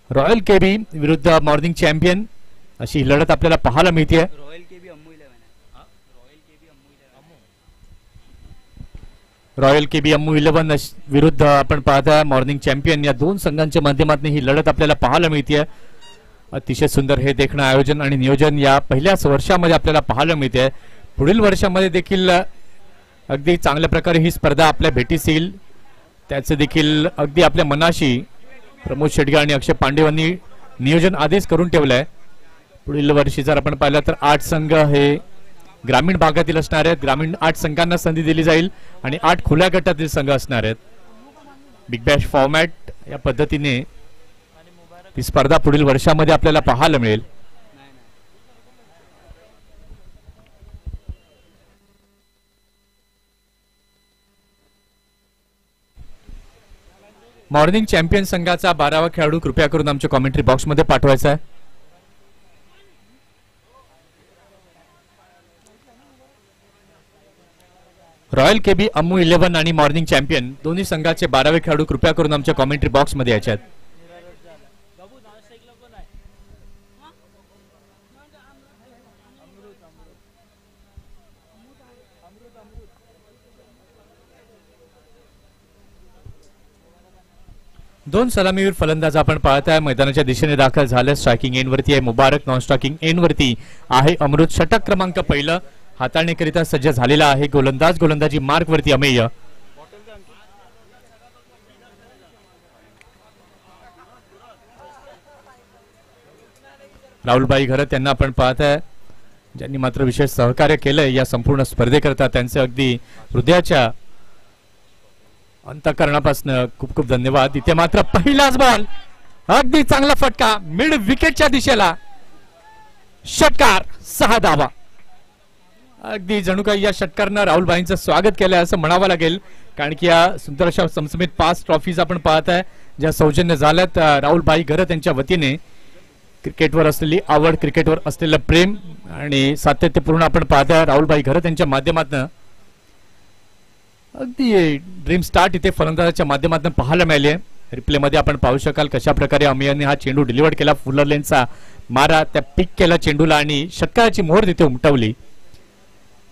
Royal KB विरुद्ध morning champion अशी लढत आपल्याला पाहायला मिळते. रॉयल केबी अम्मू 11 विरुद्ध आपण पाहता मॉर्निंग चॅम्पियन या दोन संघांच्या माध्यमातून ही लढत आपल्याला पाहायला मिळते. अतिशय सुंदर हे देखणं आयोजन आणि नियोजन या पहिल्याच वर्षामध्ये आपल्याला पाहायला मिळते. पुढील वर्षामध्ये देखील अगदी चांगल्या प्रकारे ही स्पर्धा आपल्या भेटीस येईल त्याचे देखील अगदी आपल्या मनाशी प्रमोद शेटगे आणि अक्षय पांडे यांनी नियोजन आधीच करून ठेवलंय. पुढील वर्षी जर आपण पाहिलं तर 8 संघ हे ग्रामीण भागातील असणार आहेत. ग्रामीण 8 संघांना संधी दिली जाईल आणि 8 खुल्या गटातील संघ असणार आहेत. बिग बॅश फॉर्मॅट या पद्धतीने ती स्पर्धा पुढील वर्षामध्ये आपल्याला पाहायला मिळेल. मॉर्निंग चॅम्पियन संघाचा 12वा खेळाडू कृपया करून आमच्या कॉमेंट्री बॉक्स मध्ये पाठवायचा आहे. रॉयल केबी अम्मू 11 आणि मॉर्निंग चॅम्पियन दोन्ही संघाचे 12वे खेळाडू कृपया करून आमच्या कॉमेंट्री बॉक्स मध्ये यायचे आहेत. दोन सलामीवीर फलंदाज आपण पाहताय मैदानाच्या दिशेने दाखल झाले. स्ट्रायकिंग एंड वरती आहे मुबारक, नॉन स्ट्रायकिंग एंड वरती आहे अमृत. षटक क्रमांक पहिलं हाताळणीकरिता सज्ज झालेला आहे. गोलंदाज गोलंदाजी मार्क वरती अमेय. राहुलबाई घरत यांना आपण पाहताय ज्यांनी मात्र विशेष सहकार्य केलंय या संपूर्ण स्पर्धेकरता. त्यांचे अगदी हृदयाच्या अंतःकरणापासून खूप खूप धन्यवाद. इथे मात्र पहिलाच बॉल अगदी चांगला फटका मिड विकेटच्या दिशेला. षटकार 6 धावा. अगदी जणू काही या षटकारनं राहुलबाईंचं स्वागत केलंय असं म्हणावं लागेल कारण की या सुंदर अशा समसमीत 5 ट्रॉफीज आपण पाहताय ज्या सौजन्य झाल्यात राहुलबाई घरत यांच्या वतीने. क्रिकेटवर असलेली आवड, क्रिकेटवर असलेलं प्रेम आणि सातत्यपूर्ण आपण पाहताय राहुलबाई घरत यांच्या माध्यमातून अगदी ड्रीम स्टार्ट इथे फलंदाजाच्या माध्यमातून पाहायला मिळाले. रिप्ले मध्ये आपण पाहू शकाल कशा प्रकारे अमेयने हा चेंडू डिलिव्हर केला. फुलर लेनचा मारा त्या पिक केला चेंडूला आणि षटकाराची मोहर तिथे उमटवली.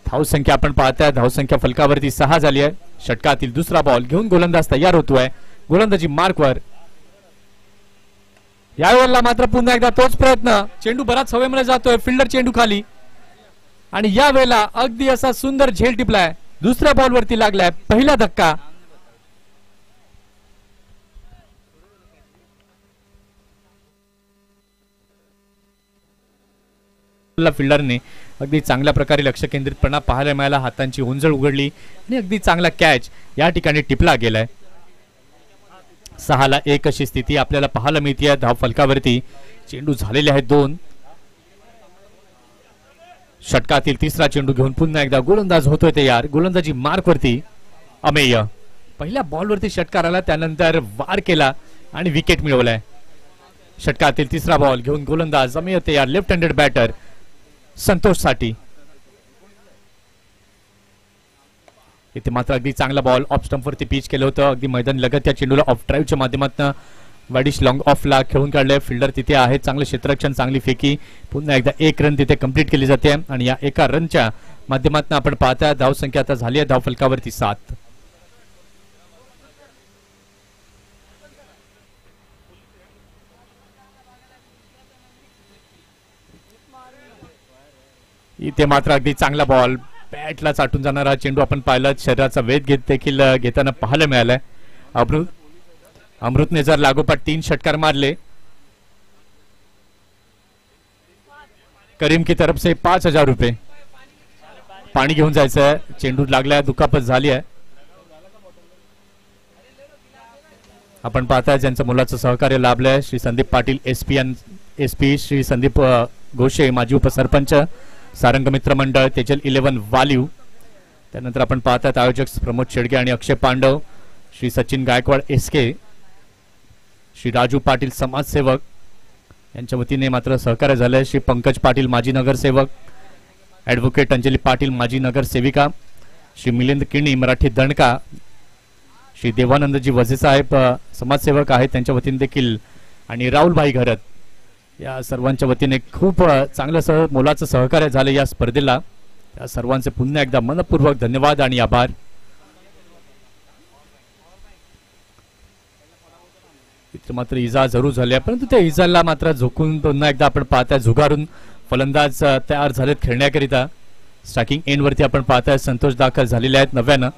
धावसंख्या आपण पाहताय धावसंख्या फलकावरती 6 झाली आहे. षटकातील दुसरा बॉल घेऊन गोलंदाज तयार होतोय. गोलंदाजी मार्कवर. यावेळेला मात्र पुन्हा एकदा तोच प्रयत्न. चेंडू बराच हवेमध्ये जातोय. फिल्डर चेंडू खाली आणि यावेळेला अगदी असा सुंदर झेल टिपलाय. दुसऱ्या बॉल वरती लागलाय पहिला धक्का. फिल्डरने अगदी चांगल्या प्रकारे लक्ष केंद्रितपणा पाहायला मिळाला. हातांची उंजळ उघडली आणि अगदी चांगला कॅच या ठिकाणी टिपला गेलाय. 6-1 अशी स्थिती आपल्याला पाहायला मिळते. धाव फलकावरती चेंडू झालेले आहेत 2. षटकातील तिसरा चेंडू घेऊन पुन्हा एकदा गोलंदाज होतोय तयार. गोलंदाजी मार्क वरती अमेय. पहिल्या बॉल वरती षटकार आला त्यानंतर वार केला आणि विकेट मिळवलाय. षटकातील तिसरा बॉल घेऊन गोलंदाज अमेय तयार. लेफ्ट हँडेड बॅटर संतोष साठी. इथे मात्र अगदी चांगला बॉल ऑफ स्टंप वरती पिच केलं होतं. अगदी मैदान लगत या चेंडूला ऑफ ड्राईव्हच्या माध्यमातून वाडिश लॉंग ऑफला खेळून काढले. फिल्डर तिथे आहे. चांगले क्षेत्ररक्षण, चांगली फेकी. पुन्हा एकदा 1 रन तिथे कंप्लीट केली जाते आणि या एका रनच्या माध्यमातून आपण पाहता धाव संख्या आता झाली आहे धाव फलकावरती 7. इथे मात्र अगदी चांगला बॉल बॅटला चाटून जाणारा चेंडू आपण पाहिला. शरीराचा वेध देखील घेताना पाहायला मिळालाय. अमृतने जर लागोपाठ 3 षटकार मारले. करीम की तरफ से 5000 रुपये. पाणी घेऊन जायचं आहे. चेंडू लागलाय. दुखापत झाली आहे. आपण पाहताय ज्यांचं मुलाचं सहकार्य लाभलंय श्री संदीप पाटील एसपी श्री संदीप घोषे माजी उपसरपंच सारंग मित्र मंडळ तेजल 11 वालीव. त्यानंतर आपण पाहतात आयोजक प्रमोद शेडगे आणि अक्षय पांडव, श्री सचिन गायकवाड एसके, श्री राजू पाटील समाजसेवक यांच्या वतीने मात्र सहकार्य झाले. श्री पंकज पाटील माजी नगरसेवक, ॲडव्होकेट अंजली पाटील माजी नगरसेविका, श्री मिलिंद किणी मराठी दणका, श्री देवानंदजी वझे साहेब समाजसेवक आहेत त्यांच्या वतीने देखील आणि राहुलभाई घरत या सर्वांच्या वतीने खूप चांगलं मोलाचं सहकार्य झालं या स्पर्धेला. त्या सर्वांचे पुन्हा एकदा मनपूर्वक धन्यवाद आणि आभार. मात्र इजा जरूर झाली परंतु त्या इजाला मात्र झोकून पुन्हा एकदा आपण पाहताय झुगारून फलंदाज तयार झालेत खेळण्याकरिता. स्ट्रायकिंग एंड वरती आपण पाहताय संतोष दाखल झालेले आहेत नव्यानं.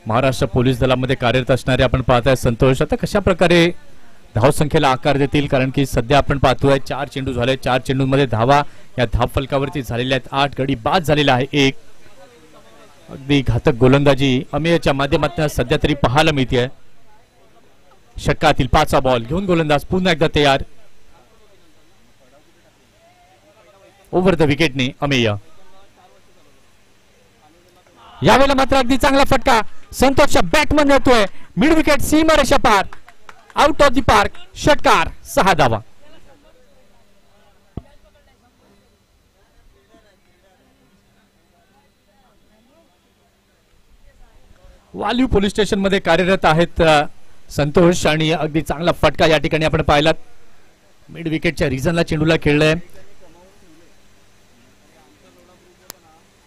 महाराष्ट्र पोलीस दलामध्ये कार्यरत असणारे आपण पाहताय संतोष आता कशा प्रकारे धावसंख्येला आकार देतील, कारण की सध्या आपण पाहतोय 4 चेंडू झाले. 4 चेंडूंमध्ये धावा या धाव फलकावरती झालेल्या आहेत. 8 गडी बाद झालेला आहे. एक अगदी घातक गोलंदाजी अमेयच्या माध्यमातून सध्या तरी पाहायला मिळते. षटकातील 5वा बॉल घेऊन गोलंदाज पुन्हा एकदा तयार. ओव्हर द विकेटने अमेय. यावेळेला मात्र अगदी चांगला फटका संतोषच्या बॅटमध्ये येतोय. मिड विकेट सीमारेषा पार. Out of the park. षटकार. 6 धावा. वाल्यू पोलीस स्टेशन मध्ये कार्यरत आहेत संतोष आणि अगदी चांगला फटका या ठिकाणी आपण पाहिलात. मिड विकेटच्या रिजनला चेंडूला खेळलाय.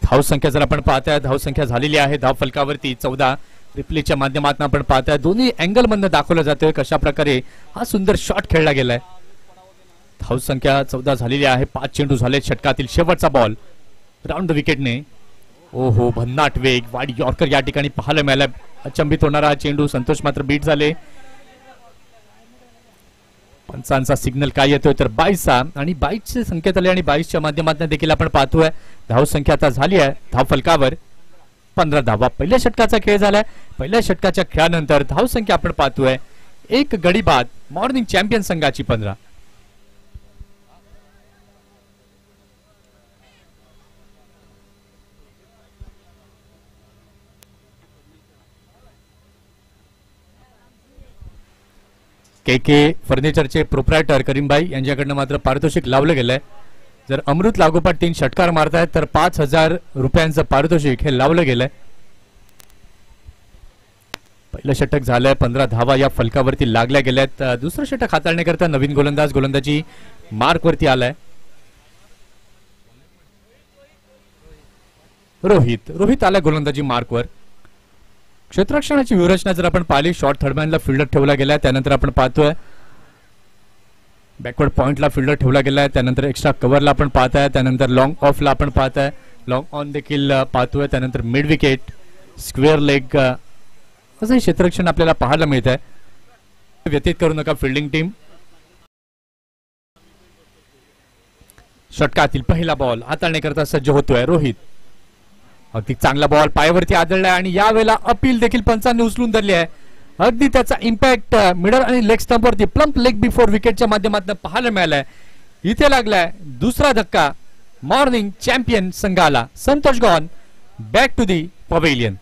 धावसंख्या जर आपण पाहताय धावसंख्या झालेली आहे धाव फलकावरती 14. रिप्लेच्या माध्यमातून आपण पाहताय दोन्ही अँगल मधनं दाखवलं जातोय कशा प्रकारे हा सुंदर शॉट खेळला गेलाय. धावसंख्या 14 झालेली आहे. 5 चेंडू झाले. षटकातील शेवटचा बॉल राऊंड द विकेटने. ओहो भन्नाट वेग वाईड यॉर्कर या ठिकाणी पाहायला मिळाला. अचंबित होणारा हा चेंडू. संतोष मात्र बीट झाले. पंचांचा सिग्नल काय येतोय तर 22 आणि 22चे संकेत आले आणि 22च्या माध्यमातून देखील आपण पाहतोय धावसंख्या आता झाली आहे धाव फलकावर 15 धावा. पहिल्या षटकाचा खेळ झालाय. पहिल्या षटकाच्या खेळानंतर धावसंख्या आपण पाहतोय 1 गडी बाद मॉर्निंग चॅम्पियन संघाची 15. के फर्निचरचे प्रोप्रायटर करीमभाई यांच्याकडनं मात्र पारितोषिक लावलं गेलंय. जर अमृत लागोपाठ 3 षटकार मारतायत तर 5,000 रुपयांचं पारितोषिक हे लावलं गेलंय. पहिलं षटक झालंय. 15 धावा या फलकावरती लागल्या गेल्यात. दुसरं षटक हाताळण्याकरता नवीन गोलंदाजी मार्क वरती आलाय. रोहित आलाय गोलंदाजी मार्कवर. क्षेत्ररक्षणाची व्यूहरचना जर आपण पाहिली शॉर्ट थर्डमॅनला फिल्डर ठेवला गेलाय. त्यानंतर आपण पाहतोय बॅकवर्ड पॉइंटला फिल्डर ठेवला गेलाय. त्यानंतर एक्स्ट्रा कव्हरला आपण पाहताय. त्यानंतर लॉंग ऑफला आपण पाहताय. लॉंग ऑन देखील पाहतोय. त्यानंतर मिड विकेट स्क्वेअर लेग असं क्षेत्ररक्षण आपल्याला पाहायला मिळत आहे. व्यतीत करू नका फिल्डिंग टीम. षटकातील पहिला बॉल हाताळण्याकरता सज्ज होतोय रोहित. अगदी चांगला बॉल पायावरती आदळलाय आणि यावेळेला अपील देखील पंचांनी उचलून धरली आहे. अगदी त्याचा इम्पॅक्ट मिडल आणि लेग स्टंप वरती प्लम्प लेग बिफोर विकेटच्या माध्यमातून पाहायला मिळालाय. इथे लागलाय दुसरा धक्का मॉर्निंग चॅम्पियन संघाला. Santosh gone back to the pavilion.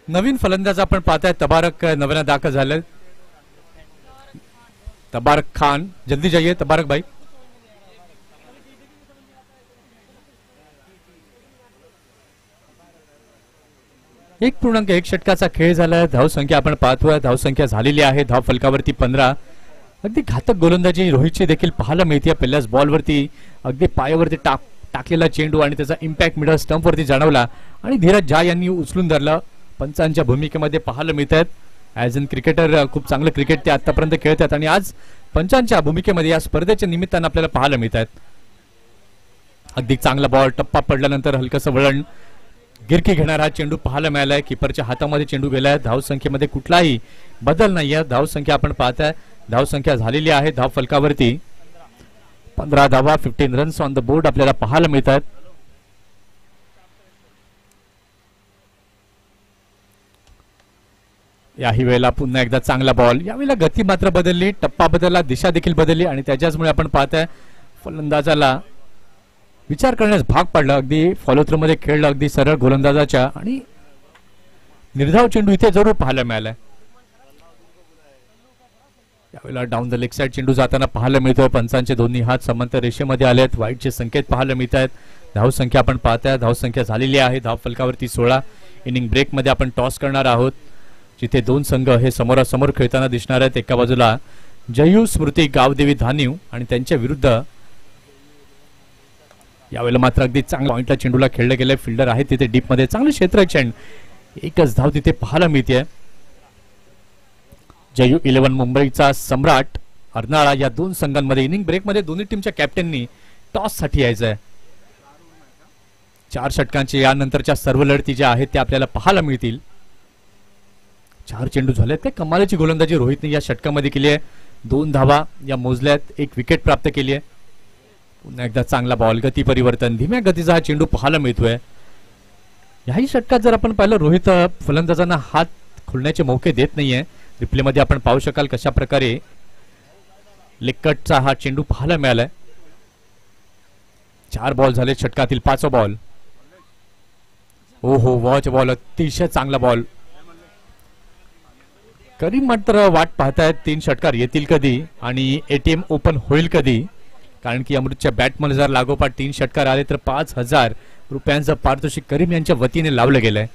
नवीन फलंदाज आपण पाहताय तबारक नव्यानं दाखल झाले. तबारक खान जल्दी जाइए तबारक भाई. 1.1 षटकाचा खेळ झाला. धावसंख्या आपण पाहतोय धावसंख्या झालेली आहे धाव फलकावरती 15. अगदी घातक गोलंदाजी रोहितची देखील पाहायला मिळते. पहिल्याच बॉलवरती अगदी पायावरती टाकलेला चेंडू आणि त्याचा इम्पॅक्ट मिडल स्टंप वरती जाणवला आणि धीरज झा यांनी उचलून धरलं. पंचांच्या भूमिकेमध्ये पाहायला मिळतात. ॲज अन क्रिकेटर खूप चांगलं क्रिकेट ते आतापर्यंत खेळतात आणि आज पंचांच्या भूमिकेमध्ये या स्पर्धेच्या निमित्तानं आपल्याला पाहायला मिळतात. अगदी चांगला बॉल टप्पा पडल्यानंतर हलकसं वळण गिरकी घेणारा चेंडू पाहायला मिळालाय. किपरच्या हातामध्ये चेंडू गेलाय. धावसंख्येमध्ये कुठलाही बदल नाहीये. धावसंख्या आपण पाहताय धावसंख्या झालेली आहे धाव फलकावरती 15 धावा 15 रन्स ऑन द बोर्ड आपल्याला पाहायला मिळतात. याही वेळेला पुन्हा एकदा चांगला बॉल. यावेळेला गती मात्र बदलली. टप्पा बदलला. दिशा देखील बदलली आणि त्याच्याचमुळे आपण पाहताय फलंदाजाला विचार करण्यास भाग पडला. अगदी फॉलो थ्रू मध्ये खेळलं अगदी सरळ गोलंदाजाच्या आणि निर्धाव चेंडू इथे जरूर पाहायला मिळालाय. यावेळेला डाऊन द लेग साइड चेंडू जाताना पाहायला मिळतोय. पंचांचे दोन्ही हात समांतर रेषेमध्ये आलेत. वाईटचे संकेत पाहायला मिळत आहेत. धाव संख्या आपण पाहताय. धाव संख्या झालेली आहे. धाव फलकावरती 16. इनिंग ब्रेक मध्ये आपण टॉस करणार आहोत, जिथे दोन संघ हे समोरासमोर खेळताना दिसणार आहेत. एका बाजूला जयू स्मृती गावदेवी धानिव आणि त्यांच्या विरुद्ध यावेळेला मात्र अगदी चांगल्या पॉइंटला चेंडूला खेळलं गेलंय. फिल्डर आहे तिथे डीप मध्ये. चांगले क्षेत्ररक्षण. एकच धाव तिथे पाहायला मिळते. जयू 11 मुंबईचा सम्राट अर्नाळा या दोन संघांमध्ये इनिंग ब्रेक मध्ये दोन्ही टीमच्या कॅप्टननी टॉस साठी यायचंय. 4 षटकांचे यानंतरच्या सर्व लढती ज्या आहेत त्या आपल्याला पाहायला मिळतील. 4 चेंडू झालेत. काय कमालीची गोलंदाजी रोहितने या षटकामध्ये केली आहे. 2 धावा या मोजल्यात. 1 विकेट प्राप्त केली आहे. पुन्हा एकदा चांगला बॉल. गती परिवर्तन. धीम्या गतीचा हा चेंडू पाहायला मिळतोय. याही षटकात जर आपण पाहिलं रोहित फलंदाजांना हात खोलण्याचे मौके देत नाहीये. रिप्ले मध्ये आपण पाहू शकाल कशा प्रकारे लेग-कटचा हा चेंडू पाहायला मिळालाय. 4 बॉल झाले षटकातील 5वा बॉल. हो वॉच बॉल. अतिशय चांगला बॉल. करीम मात्र वाट पाहतायत 3 षटकार येतील कधी आणि एटीएम ओपन होईल कधी, कारण की अमृतच्या बॅटमध्ये जर लागोपाठ 3 षटकार आले तर 5,000 रुपयांचं पारितोषिक करीम यांच्या वतीने लावलं गेलंय.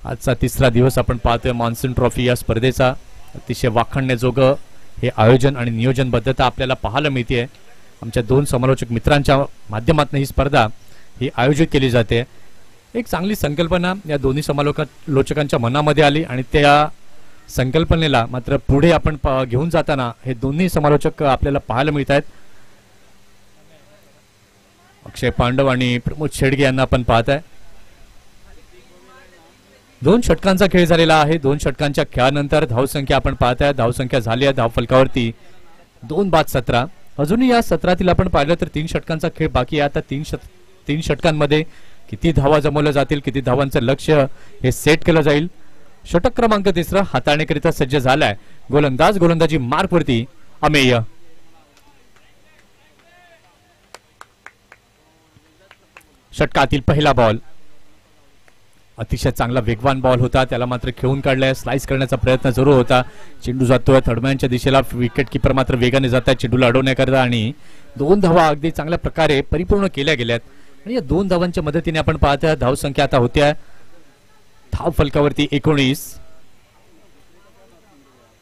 आजचा 3रा दिवस आपण पाहतोय मॉन्सून ट्रॉफी या स्पर्धेचा. अतिशय वाखाणण्याजोगं हे आयोजन आणि नियोजनबद्धता आपल्याला पाहायला मिळते. आमच्या 2 समालोचक मित्रांच्या माध्यमातून ही स्पर्धा ही आयोजित केली जाते. एक चांगली संकल्पना या दोन्ही समालोचकांच्या मनामध्ये आली आणि त्या संकल्पनेला मात्र पुढे आपण घेऊन जाताना हे दोन्ही समालोचक आपल्याला पाहायला मिळत आहेत. अक्षय पांडव आणि प्रमोद शेडगे यांना आपण पाहताय. 2 षटकांचा खेळ झालेला आहे. 2 षटकांच्या खेळानंतर धावसंख्या आपण पाहताय. धावसंख्या झाली आहे धाव फलकावरती 2-17. अजूनही या सत्रातील आपण पाहिलं तर 3 षटकांचा खेळ बाकी आहे. आता 3 षटकांमध्ये किती धावा जमवल्या जातील, किती धावांचं लक्ष्य हे सेट केलं जाईल. षटक क्रमांक 3 हाताळण्याकरिता सज्ज झालाय. गोलंदाज गोलंदाजी मार्कवरती अमेय. षटकातील पहिला बॉल. अतिशय चांगला वेगवान बॉल होता. त्याला मात्र खेळून काढलाय. स्लाइस करण्याचा प्रयत्न जरूर होता. चेंडू जातोय थर्डमॅनच्या दिशेला. विकेट किपर मात्र वेगाने जात आहे चेंडूला अडवण्याकरता आणि 2 धावा अगदी चांगल्या प्रकारे परिपूर्ण केल्या गेल्यात. आणि या 2 धावांच्या मदतीने आपण पाहतोय धाव संख्या आता होत्या धाव फलकावरती 19.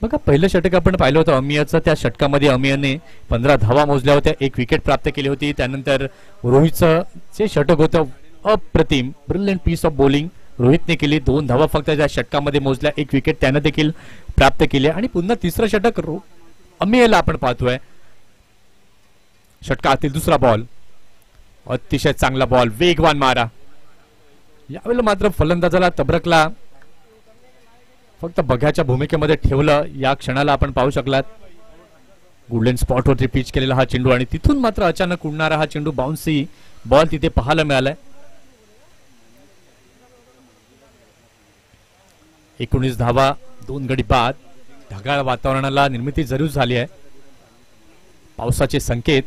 बघा पहिलं षटक आपण पाहिलं होतं अमियाचं. त्या षटकामध्ये अमियाने 15 धावा मोजल्या होत्या. 1 विकेट प्राप्त केली होती. त्यानंतर रोहितचं जे षटक होतं अप्रतिम ब्रिलियंट पीस ऑफ बॉलिंग रोहितने केली. 2 धावा फक्त त्या षटकामध्ये मोजल्या. 1 विकेट त्यानं देखील प्राप्त केली आणि पुन्हा 3रं षटक अमियाला आपण पाहतोय. षटकातील 2रा बॉल. अतिशय चांगला बॉल. वेगवान मारा. यावेळेला मात्र फलंदाजाला तबरकला फक्त बघ्याच्या भूमिकेमध्ये ठेवलं. या क्षणाला आपण पाहू शकलात गोल्डन स्पॉटवरती पिच केलेला हा चेंडू आणि तिथून मात्र अचानक उडणारा हा चेंडू बाउन्सी बॉल तिथे पाहायला मिळालाय. 19 धावा 2 गडी बाद. ढगाळ वातावरणाला निर्मिती जरूर झाली आहे. पावसाचे संकेत.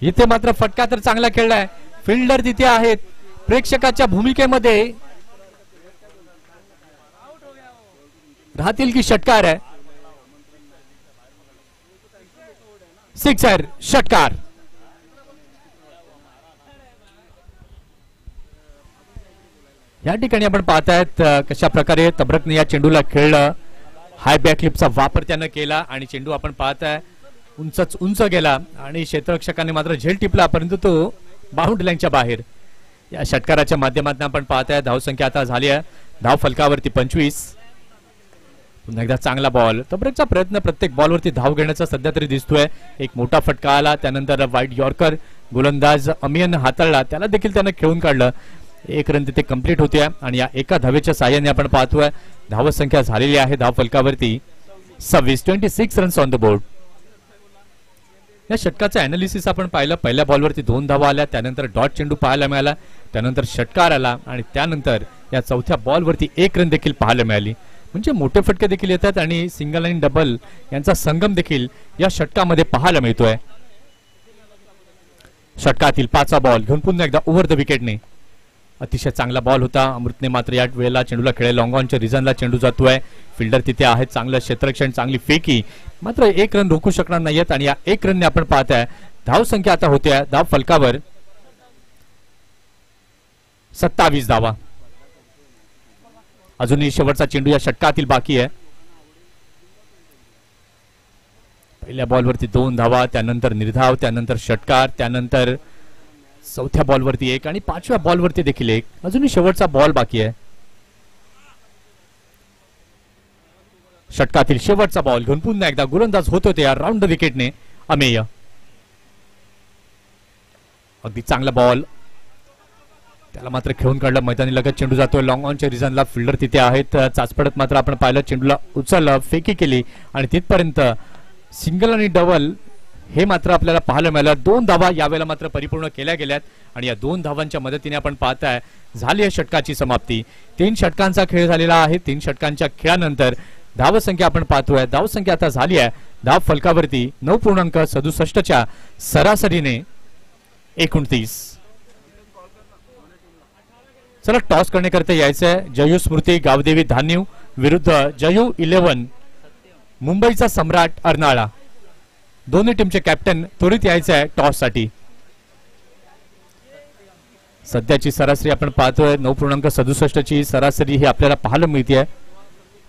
इथे मात्र फटका तर चांगला खेळलाय. फिल्डर तिथे आहेत प्रेक्षकाच्या भूमिकेमध्ये. राहतील की षटकार आहे. सिक्सर. षटकार. या ठिकाणी आपण पाहतायत कशा प्रकारे तबरकने या चेंडूला खेळलं. हाय बॅकलिपचा वापर त्यानं केला आणि चेंडू आपण पाहताय उंचच उंच गेला आणि क्षेत्ररक्षकाने मात्र झेल टिपला, परंतु तो बाउंड्री लाईनच्या बाहेर. या षटकाराच्या माध्यमातून आपण पाहताय धावसंख्या आता झाली आहे धाव फलकावरती 25. पुन्हा एकदा चांगला बॉल. तबरकचा प्रयत्न प्रत्येक बॉलवरती धाव घेण्याचा सध्या तरी दिसतोय. एक मोठा फटका आला. त्यानंतर वाईट यॉर्कर गोलंदाज अमियन हाताळला. त्याला देखील त्यानं खेळून काढलं. 1 रन तिथे कंप्लीट होते आणि या एका धावेच्या साहाय्याने आपण पाहतोय धावसंख्या झालेली आहे धाव फलकावरती 26 रन्स ऑन द बोर्ड. या षटकाचं अनालिसिस आपण पाहिलं. पहिल्या बॉलवरती 2 धावा आल्या. त्यानंतर डॉट चेंडू पाहायला मिळाला. त्यानंतर षटकार आला आणि त्यानंतर या 4थ्या बॉलवरती 1 रन देखील पाहायला मिळाली. म्हणजे मोठे फटके देखील येतात आणि सिंगल आणि डबल यांचा संगम देखील या षटकामध्ये पाहायला मिळतोय. षटकातील 5वा बॉल घेऊन पुन्हा एकदा ओव्हर द विकेटने अतिशय चांगला बॉल होता. अमृतने मात्र या वेळेला चेंडूला खेळले. लॉंग ऑनच्या रिझनला चेंडू जातोय. फिल्डर तिथे आहेत. चांगलं क्षेत्ररक्षण, चांगली फेकी, मात्र एक रन रोखू शकणार नाहीयेत. आणि या एक रनने आपण पाहताय धाव संख्या आता होत्या धाव फलकावर 27 धावा. अजूनही शेवटचा चेंडू या षटकातील बाकी आहे. पहिल्या बॉलवरती 2 धावा, त्यानंतर निर्धाव, त्यानंतर षटकार, त्यानंतर चौथ्या बॉलवरती 1 आणि 5व्या बॉलवरती देखील 1. अजूनही शेवटचा बॉल बाकी आहे. षटकातील शेवटचा बॉल घेऊन पुन्हा एकदा गोलंदाज होत होते या राऊंड द विकेटने अमेय. अगदी चांगला बॉल, त्याला मात्र खेळून काढलं. मैदानी लगत चेंडू जातोय. लॉंग ऑनच्या रिझनला फिल्डर तिथे आहेत. चाचपडत मात्र आपण पाहिलं, चेंडूला उचललं, फेकी केली आणि तिथपर्यंत सिंगल आणि डबल हे मात्र आपल्याला पाहायला मिळालं. 2 धावा यावेळेला मात्र परिपूर्ण केल्या गेल्यात आणि या 2 धावांच्या मदतीने आपण पाहताय झाली आहे षटकाची समाप्ती. 3 षटकांचा खेळ झालेला आहे. 3 षटकांच्या खेळानंतर धावसंख्या आपण पाहतोय. धावसंख्या आता झाली आहे धाव फलकावरती 9.67च्या सरासरीने 29. चला टॉस करण्याकरता यायचंय. जयू स्मृती गावदेवी धान्यू विरुद्ध जयू 11 मुंबईचा सम्राट अर्नाळा. दोन्ही टीमचे कॅप्टन त्वरित यायचे आहे टॉस साठी. सध्याची सरासरी आपण पाहतोय 9.67ची सरासरी ही आपल्याला पाहायला मिळते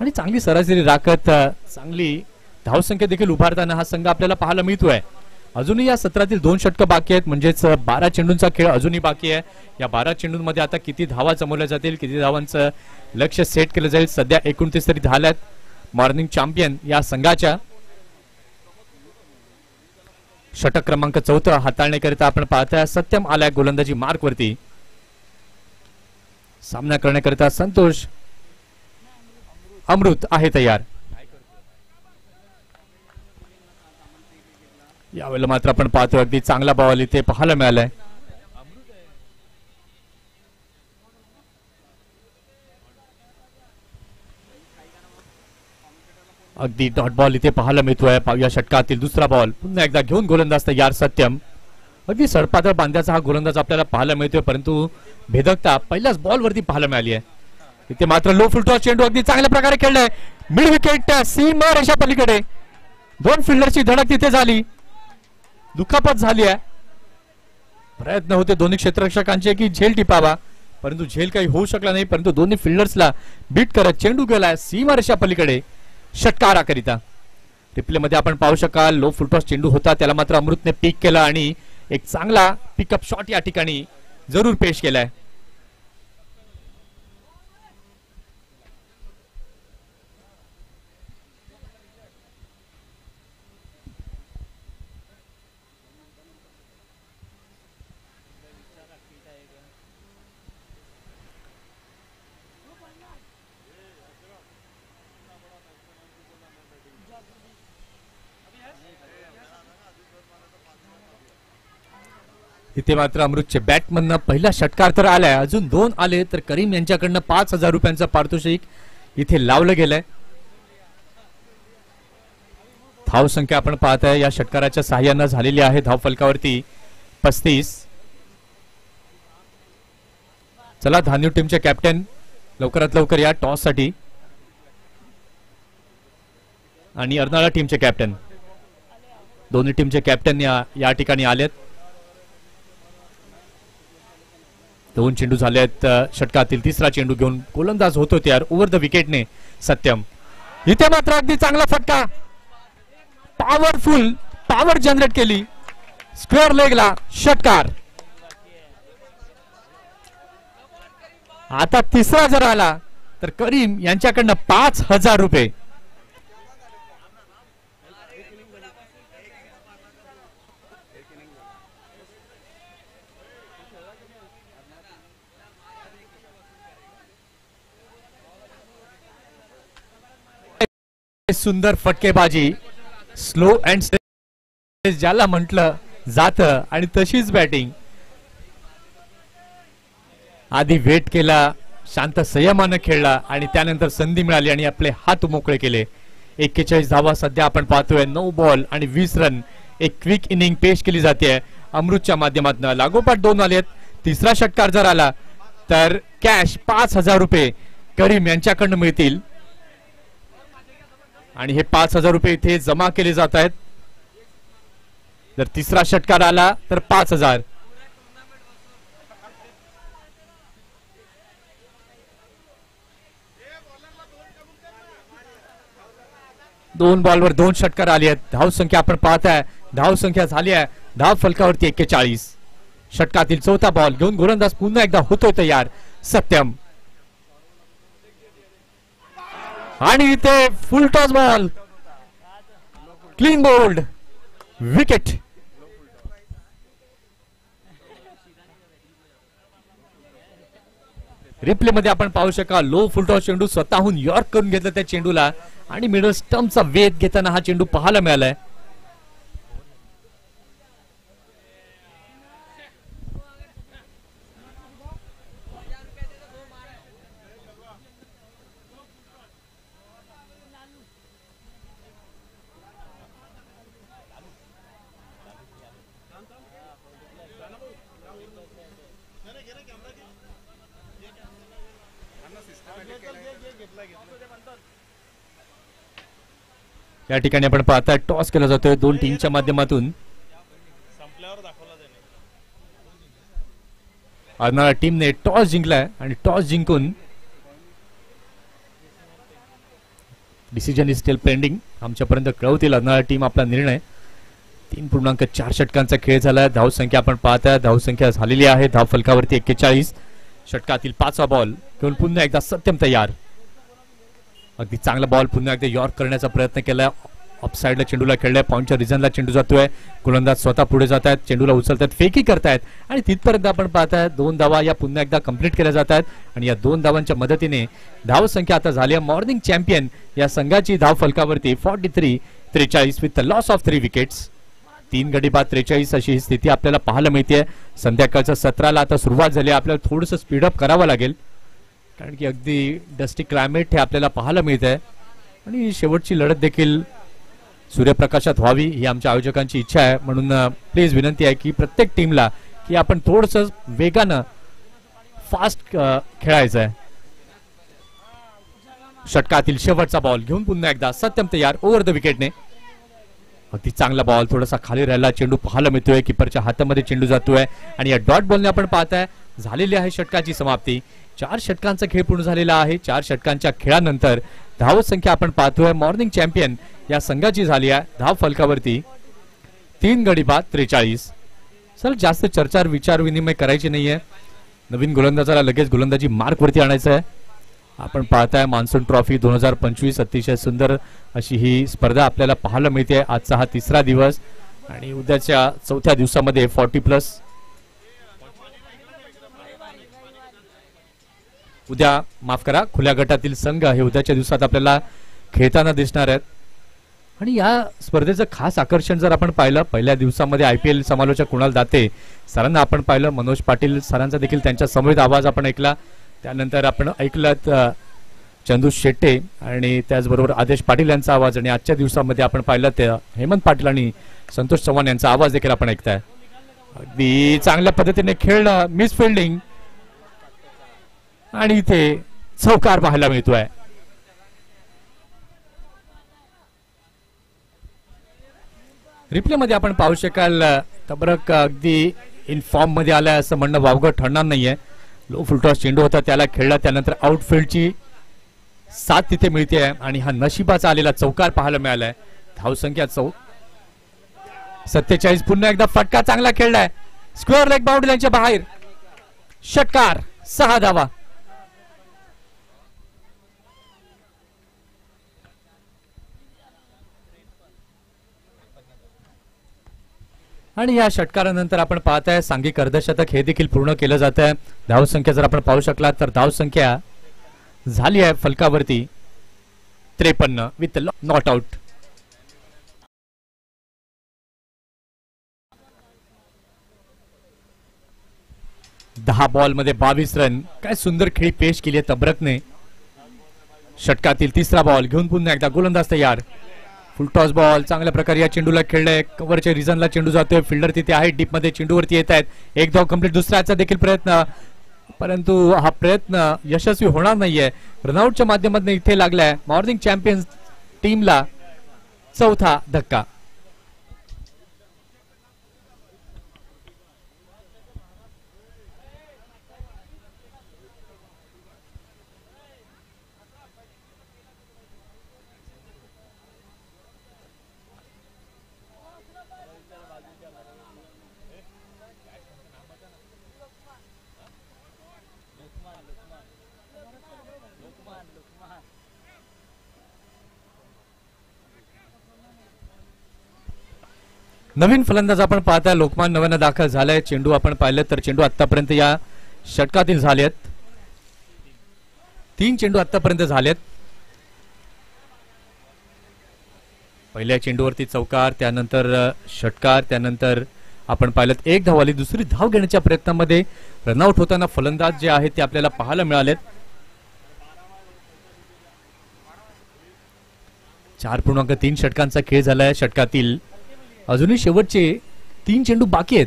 आणि चांगली सरासरी राखत चांगली धावसंख्या देखील उभारताना हा संघ आपल्याला पाहायला मिळतोय. अजूनही या सत्रातील 2 षटकं बाकी आहेत, म्हणजेच 12 चेंडूंचा खेळ अजूनही बाकी आहे. या 12 चेंडूंमध्ये आता किती धावा जमवल्या जातील, किती धावांचं लक्ष सेट केलं जाईल. सध्या 29 तरी झाल्यात मॉर्निंग चॅम्पियन या संघाच्या. षटक क्रमांक 4 हाताळण्याकरिता आपण पाहताय सत्यम आलाय गोलंदाजी मार्क वरती. सामना करण्याकरिता संतोष अमृत आहे तयार. यावेळेला मात्र आपण पाहतोय अगदी चांगला बॉल इथे पाहायला मिळालाय. अगदी डॉट बॉल इथे पाहायला मिळतोय. या षटकातील दुसरा बॉल पुन्हा एकदा घेऊन गोलंदाज तयार सत्यम. अगदी सडपातळ बांध्याचा हा गोलंदाज आपल्याला पाहायला मिळतोय, परंतु भेदकता पहिल्याच बॉल वरती पाहायला मिळाली आहे. इथे मात्र लो फुलटॉस चेंडू अगदी चांगल्या प्रकारे खेळलाय. मिड विकेट सीमा रेषा पलीकडे 2 फिल्डरची धडक तिथे झाली. दुखापत झाली आहे. प्रयत्न होते दोन्ही क्षेत्ररक्षकांचे की झेल टिपावा, परंतु झेल काही होऊ शकला नाही. परंतु दोन्ही फिल्डर्सला बीट करत चेंडू गेलाय सीमा रेषा पलीकडे षटकाराकरिता. रिप्ले मध्ये आपण पाहू शकाल लो फुलटॉस चेंडू होता, त्याला मात्र अमृतने पिक केला आणि एक चांगला पिकअप शॉट या ठिकाणी जरूर पेश केलाय. इथे मात्र अमृतचे बॅटमननं पहिला षटकार तर आलाय, अजून 2 आले तर करीम यांच्याकडनं 5000 रुपयांचं पारितोषिक इथे लावलं गेलंय. धाव संख्या आपण पाहताय या षटकाराच्या सहाय्यानं झालेली आहे धाव फलकावरती 35. चला धान्यू टीमचे कॅप्टन लवकरात लवकर या टॉस साठी आणि अर्नाळा टीमचे कॅप्टन दोन्ही टीमचे कॅप्टन या ठिकाणी आलेत. 2 चेंडू झाले आहेत. षटकातील तिसरा चेंडू घेऊन गोलंदाज होतो यार ओव्हर द विकेटने सत्यम. इथे मात्र अगदी चांगला फटका, पॉवरफुल पॉवर जनरेट केली, स्क्वेअर लेगला षटकार. आता तिसरा जर आला तर करीम यांच्याकडनं 5000 रुपये. सुंदर फटकेबाजी, स्लो अँड ज्याला म्हटलं जातं आणि तशीच बॅटिंग. आधी वेट केला, शांत संयमानं खेळला आणि त्यानंतर संधी मिळाली आणि आपले हात मोकळे केले. 41 धावा सध्या आपण पाहतोय. 9 बॉल आणि 20 रन. एक क्विक इनिंग पेश केली जाते अमृतच्या माध्यमातून. लागोपाठ 2 आलेत. तिसरा षटकार जर आला तर कॅश 5,000 रुपये करीम यांच्याकडनं मिळतील आणि हे 5,000 रुपये इथे जमा केले जात आहेत. जर तिसरा षटकार आला तर 5,000. दोन बॉलवर 2 षटकार आली आहेत. धाव संख्या आपण पाहताय, धाव संख्या झाली आहे धाव फलकावरती 41. षटकातील चौथा बॉल घेऊन गोलंदाज पुन्हा एकदा होतोय तयार सत्यम आणि इथे फुल toss ball, clean bowled, wicket. Replay मध्ये आपण पाहू शकाल लो फुलटॉस चेंडू स्वतःहून यॉर्क करून घेतलं त्या चेंडूला आणि मिडल स्टंपचा वेध घेताना हा चेंडू पाहायला मिळालाय. या ठिकाणी आपण पाहताय टॉस केला जातोय दोन टीमच्या माध्यमातून. अर्नाळा टीमने टॉस जिंकलाय आणि टॉस जिंकून डिसिजन इज स्टिल पेंडिंग आमच्यापर्यंत कळवतील अर्नाळा टीम आपला निर्णय. 3.4 षटकांचा खेळ झालाय. धाव संख्या आपण पाहताय, धाव संख्या झालेली आहे धाव फलकावरती 41. षटकातील 5वा बॉल घेऊन पुन्हा एकदा सत्यम तयार. अगदी चांगला बॉल पुन्हा एकदा यॉर्क करण्याचा प्रयत्न केलाय. ऑफसाइडला चेंडूला खेळलाय, पॉइंटच्या रिजनला चेंडू जातोय. गोलंदाज स्वतः पुढे जात आहेत, चेंडूला उचलतात, फेकी करतायत आणि तिथपर्यंत आपण पाहताय 2 धावा या पुन्हा एकदा कंप्लीट केल्या जात आहेत आणि या 2 धावांच्या मदतीने धाव संख्या आता झाली आहे मॉर्निंग चॅम्पियन या संघाची धाव फलकावरती 43-43 with the loss of 3 wickets. 3 गडी बाद 43 अशी ही स्थिती आपल्याला पाहायला मिळते. संध्याकाळच्या सत्राला आता सुरुवात झाली, आपल्याला थोडंसं स्पीडअप करावं लागेल कारण की अगदी डस्टी क्लायमेट हे आपल्याला पाहायला मिळत आहे आणि शेवटची लढत देखील सूर्यप्रकाशात व्हावी ही आमच्या आयोजकांची इच्छा आहे. म्हणून प्लीज विनंती आहे की प्रत्येक टीमला की आपण थोडंसं वेगानं फास्ट खेळायचं आहे. षटकातील शेवटचा बॉल घेऊन पुन्हा एकदा सत्यम तयार ओव्हर द विकेटने. अगदी चांगला बॉल थोडासा खाली राहिला, चेंडू पाहायला मिळतोय, किपरच्या हातामध्ये चेंडू जातोय आणि या डॉट बॉलने आपण पाहताय झालेली आहे षटकाची समाप्ती. 4 षटकांचा खेळ पूर्ण झालेला आहे. 4 षटकांच्या खेळानंतर धाव संख्या आपण पाहतोय मॉर्निंग चॅम्पियन या संघाची झाली आहे धाव फलकावरती 3 गडी बाद 43. सर जास्त चर्चा विचार विनिमय करायची नाहीये. नवीन गोलंदाजाला लगेच गोलंदाजी मार्क वरती आणायचं आहे. आपण पाहताय मान्सून ट्रॉफी 2025 अतिशय सुंदर अशी ही स्पर्धा आपल्याला पाहायला मिळते. आजचा हा 3रा दिवस आणि उद्याच्या 4थ्या दिवसामध्ये 40+ उद्या माफ करा खुल्या गटातील संघ हे उद्याच्या दिवसात आपल्याला खेळताना दिसणार आहेत. आणि या स्पर्धेचं खास आकर्षण जर आपण पाहिलं पहिल्या दिवसामध्ये IPL समालोचक कुणाल दाते सरांना आपण पाहिलं, मनोज पाटील सरांचा देखील त्यांच्या समवेत आवाज आपण ऐकला. त्यानंतर आपण ऐकलं चंदू शेट्टे आणि त्याचबरोबर आदेश पाटील यांचा आवाज आणि आजच्या दिवसामध्ये आपण पाहिलं ते हेमंत पाटील आणि संतोष चव्हाण यांचा आवाज देखील आपण ऐकताय. अगदी चांगल्या पद्धतीने खेळणं, मिस फिल्डिंग आणि इथे चौकार पाहायला मिळतोय. रिप्ले मध्ये आपण पाहू शकाल तबरक अगदी इन फॉर्म मध्ये आलाय असं म्हणणं वावगं ठरणार नाहीये. लो फुलटॉस चेंडू होता त्याला खेळला, त्यानंतर आउटफील्डची साथ तिथे मिळते आणि हा नशिबाचा आलेला चौकार पाहायला मिळालाय. धाव संख्या 47. पुन्हा एकदा फटका चांगला खेळलाय, स्क्वेअर लेग बाउंड्री लाईनच्या बाहेर, षटकार, 6 धावा. आणि या षटकारानंतर आपण पाहताय सांघिक अर्धशतक हे देखील पूर्ण केलं जात आहे. धाव संख्या जर आपण पाहू शकला तर धाव संख्या झाली आहे फलकावरती 53 विथ नॉट आउट. दहा बॉल मध्ये 22 रन. काय सुंदर खेळी पेश केली आहे तबरकने. षटकातील 3रा बॉल घेऊन पुन्हा एकदा गोलंदाज तयार. फुल टॉस बॉल चांगल्या प्रकारे या चेंडूला खेळलाय, कव्हरच्या रिजनला चेंडू जातोय, फिल्डर तिथे आहे, डीप मध्ये चेंडूवरती येत आहेत. एक धाव कंप्लीट. दुसऱ्याचा देखील प्रयत्न परंतु हा प्रयत्न यशस्वी होणार नाहीये. रनआउटच्या माध्यमातून इथे लागलाय मॉर्निंग चॅम्पियन्स टीमला चौथा धक्का. नवीन फलंदाज आपण पाहताय लोकमान नव्यानं दाखल झालाय. चेंडू आपण पाहिलं तर चेंडू आतापर्यंत या षटकातील झालेत. 3 चेंडू आतापर्यंत झालेत. पहिल्या चेंडूवरती चौकार, त्यानंतर षटकार, त्यानंतर आपण पाहिलं 1 धाव आली. दुसरी धाव घेण्याच्या प्रयत्नामध्ये रनआउट होताना फलंदाज जे आहेत ते आपल्याला पाहायला मिळालेत. 4.3 षटकांचा खेळ झालाय. षटकातील अजूनही शेवटचे 3 चेंडू बाकी आहेत.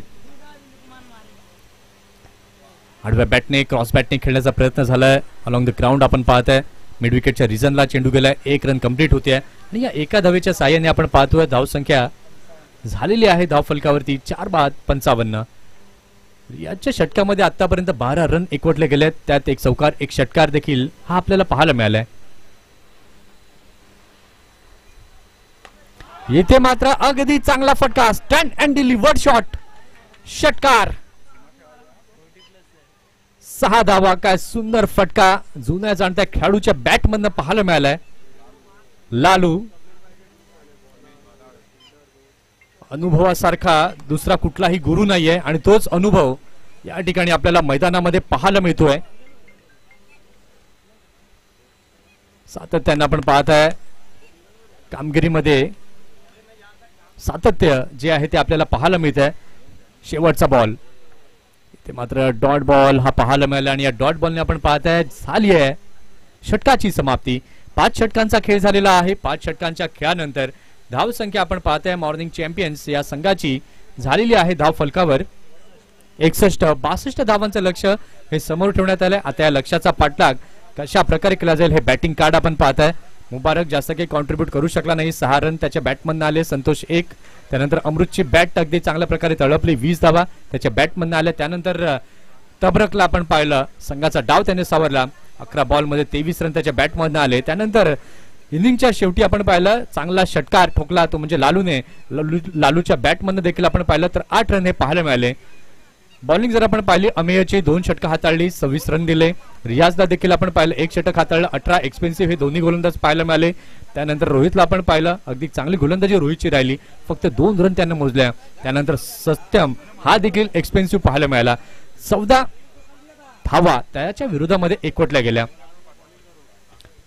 आडव्या बॅटने क्रॉस बॅटने खेळण्याचा प्रयत्न झालाय अलॉंग द ग्राउंड. आपण पाहताय मिड विकेटच्या रिजनला चेंडू गेलाय. 1 रन कंप्लीट होते आणि या एका धावेच्या साहाय्याने आपण पाहतोय धाव संख्या झालेली आहे धाव फलकावरती 4/55. याच्या षटकामध्ये आतापर्यंत 12 रन एकवटले गेलेत. त्यात 1 चौकार 1 षटकार देखील हा आपल्याला पाहायला मिळालाय. येथे मात्र अगदी चांगला फटका, स्टँड अँड डिलिव्हर्ड शॉट, षटकार, 6 धावा. काय सुंदर फटका जुन्या जाणत्या खेळाडूच्या बॅट मधनं पाहायला मिळालाय. लालू अनुभवासारखा दुसरा कुठलाही गुरु नाहीये आणि तोच अनुभव या ठिकाणी आपल्याला मैदानामध्ये पाहायला मिळतोय. सातत्यानं आपण पाहताय कामगिरीमध्ये सातत्य जे आहे ते आपल्याला पाहायला मिळतंय. शेवटचा बॉल इथे मात्र डॉट बॉल हा पाहायला मिळाला आणि या डॉट बॉलने आपण पाहताय झाली आहे षटकाची समाप्ती. 5 षटकांचा खेळ झालेला आहे. 5 षटकांच्या खेळानंतर धाव संख्या आपण पाहताय मॉर्निंग चॅम्पियन्स या संघाची झालेली आहे धाव फलकावर 61-62 धावांचं लक्ष्य हे समोर ठेवण्यात आलंय. आता या लक्ष्याचा पाठलाग कशा प्रकारे केला जाईल हे बॅटिंग कार्ड आपण पाहताय. मुबारक जास्त काही कॉन्ट्रीब्यूट करू शकला नाही. 6 रन त्याच्या बॅटमधनं आले. संतोष 1. त्यानंतर अमृतची बॅट अगदी चांगल्या प्रकारे तळपली 20 धावा त्याच्या बॅटमधनं आल्या. त्यानंतर तबरकला आपण पाहिलं संघाचा डाव त्याने सावरला. 11 बॉलमध्ये 23 रन त्याच्या बॅटमधनं आले. त्यानंतर इनिंगच्या शेवटी आपण पाहिलं चांगला षटकार ठोकला तो म्हणजे लालूने. लालूच्या बॅटमधनं देखील आपण पाहिलं तर 8 रन हे पाहायला मिळाले. बॉलिंग जर आपण पाहिली अमेयची 2 षटक हाताळली 26 रन दिले. रियाजला देखील आपण पाहिलं 1 षटक हाताळलं 18 एक्सपेन्सिव्ह हे दोन्ही गोलंदाज पाहायला मिळाले. त्यानंतर रोहितला आपण पाहिलं अगदी चांगली गोलंदाजी रोहितची राहिली फक्त 2 रन त्यांना मोजल्या. त्यानंतर सत्यम हा देखील एक्सपेन्सिव्ह पाहायला मिळाला. 14 धावा त्याच्या विरोधामध्ये एकवटल्या गेल्या.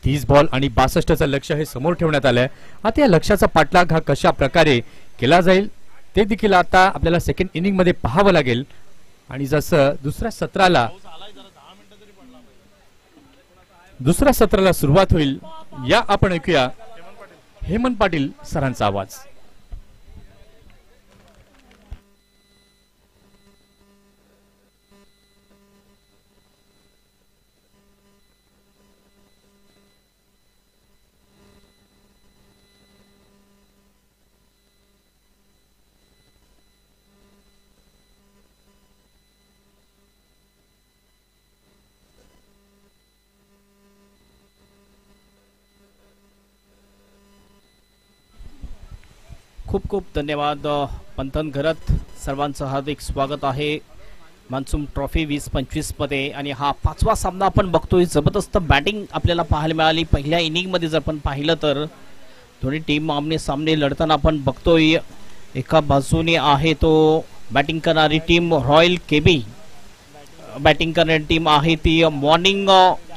30 बॉल आणि 62चं लक्ष्य हे समोर ठेवण्यात आलंय. आता या लक्ष्याचा पाठलाग हा कशा प्रकारे केला जाईल ते देखील आता आपल्याला सेकंड इनिंग मध्ये पाहावं लागेल. आणि जसं दुसऱ्या सत्राला सुरुवात होईल या आपण ऐकूया हेमंत पाटील सरांचा आवाज. खूप खूप धन्यवाद पंथन घरत. सर्वांचं हार्दिक स्वागत आहे मान्सून ट्रॉफी 2025 मध्ये. आणि हा 5वा सामना आपण बघतोय. जबरदस्त बॅटिंग आपल्याला पाहायला मिळाली. पहिल्या इनिंग मध्ये जर आपण पाहिलं तर दोन्ही टीम आमने सामने लढताना आपण बघतोय. एका बाजूने आहे तो बॅटिंग करणारी टीम रॉयल केबी, बॅटिंग करणारी टीम आहे ती मॉर्निंग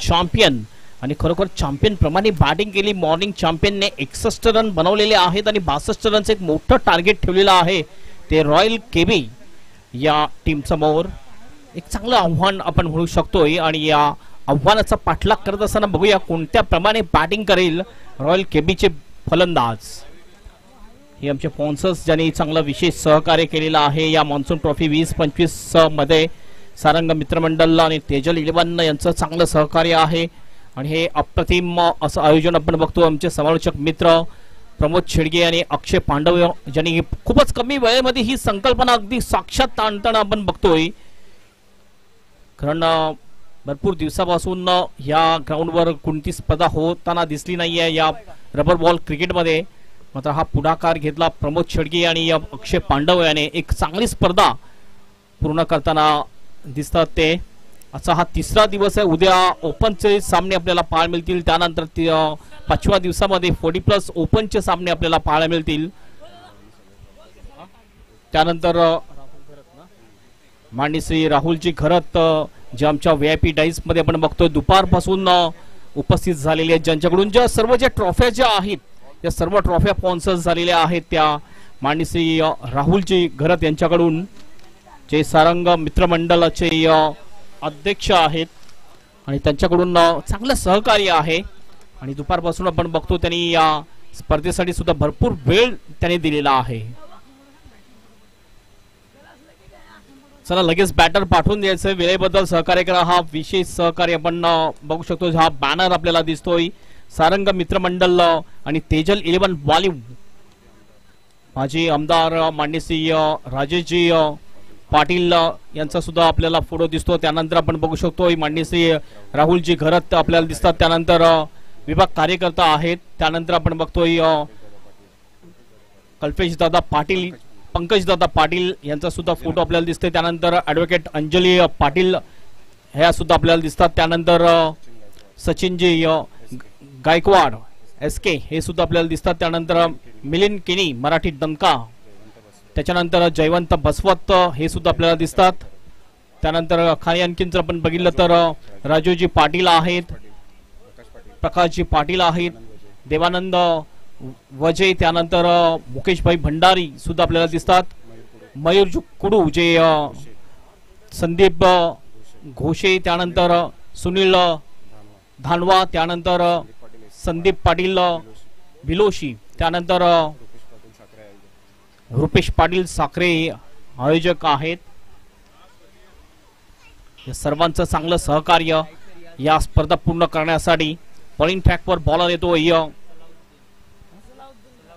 चॅम्पियन. आणि खरोखर चॅम्पियन प्रमाणे बॅटिंग केली. मॉर्निंग चॅम्पियनने 61 रन बनवलेले आहेत आणि 62 रनचं एक मोठं टार्गेट ठेवलेलं आहे ते रॉयल केबी या टीम समोर. एक चांगलं आव्हान आपण म्हणू शकतोय आणि या आव्हानाचा पाठलाग करत असताना बघूया कोणत्या प्रमाणे बॅटिंग करेल रॉयल केबीचे फलंदाज. हे आमचे स्पॉन्सर्स ज्यांनी चांगलं विशेष सहकार्य केलेलं आहे या मान्सून ट्रॉफी 2025 मध्ये. सारंग मित्रमंडळ आणि तेजल 11 यांचं चांगलं सहकार्य आहे आणि हे अप्रतिम असं आयोजन आपण बघतो. आमचे समालोचक मित्र प्रमोद शेडगे आणि अक्षय पांडव ज्यांनी खूपच कमी वेळेमध्ये ही संकल्पना अगदी साक्षात आणताना आपण बघतोय. कारण भरपूर दिवसापासून या ग्राउंडवर कोणती स्पर्धा होताना दिसली नाहीये या रबर बॉल क्रिकेटमध्ये. मात्र हा पुढाकार घेतला प्रमोद शेडगे आणि अक्षय पांडव याने एक चांगली स्पर्धा पूर्ण करताना दिसतात ते. असा हा तिसरा दिवस आहे. उद्या ओपनचे सामने आपल्याला पाहायला मिळतील. त्यानंतर 5व्या दिवसामध्ये 40+ ओपनचे सामने आपल्याला पाहायला मिळतील. त्यानंतर माननीय श्री राहुलजी घरत जे आमच्या VIP डाईस मध्ये आपण बघतोय दुपारपासून उपस्थित झालेले आहेत, ज्यांच्याकडून ज्या सर्व ज्या ट्रॉफ्या ज्या आहेत या सर्व ट्रॉफ्या स्पॉन्सर झालेल्या आहेत त्या माननीय श्री राहुलजी घरत यांच्याकडून, जे सारंग मित्रमंडळाचे अध्यक्ष आहेत आणि त्यांच्याकडून चांगलं सहकार्य आहे. आणि दुपारपासून आपण बघतो त्यांनी या स्पर्धेसाठी सुद्धा भरपूर वेळ त्यांनी दिलेला आहे. चला लगेच बॅटर पाठवून द्यायचं. वेळेबद्दल सहकार्य करा. हा विशेष सहकार्य आपण बघू शकतो. हा बॅनर आपल्याला दिसतोय सारंग मित्रमंडळ आणि तेजल 11 बॉलिवूड. माजी आमदार माननीय श्री राजेशजी पाटील यांचा सुद्धा आपल्याला फोटो दिसतो. त्यानंतर आपण बघू शकतो माननीय श्री राहुलजी घरत आपल्याला दिसतात. त्यानंतर विभाग कार्यकर्ता आहेत. त्यानंतर आपण बघतोय कल्पेश दादा पाटील, पंकज दादा पाटील यांचा सुद्धा फोटो आपल्याला दिसते. त्यानंतर ॲडव्होकेट अंजली पाटील ह्या सुद्धा आपल्याला दिसतात. त्यानंतर सचिनजी गायकवाड SK हे सुद्धा आपल्याला दिसतात. त्यानंतर मिलिंद केनी मराठी डंका, त्याच्यानंतर जयवंत बसवत हे सुद्धा आपल्याला दिसतात. त्यानंतर खाली आणखीन जर आपण बघितलं तर राजूजी पाटील आहेत, प्रकाशजी पाटील आहेत, देवानंद वजे, त्यानंतर मुकेशभाई भंडारी सुद्धा आपल्याला दिसतात. मयूर कुडू जे संदीप घोषे, त्यानंतर सुनील धानवा, त्यानंतर संदीप पाटील बिलोशी, त्यानंतर रुपेश पाटील साखरे आयोजक आहेत. या सर्वांचं चांगलं सहकार्य या स्पर्धा पूर्ण करण्यासाठी. बॉलिंग ट्रॅकवर बॉलर येतो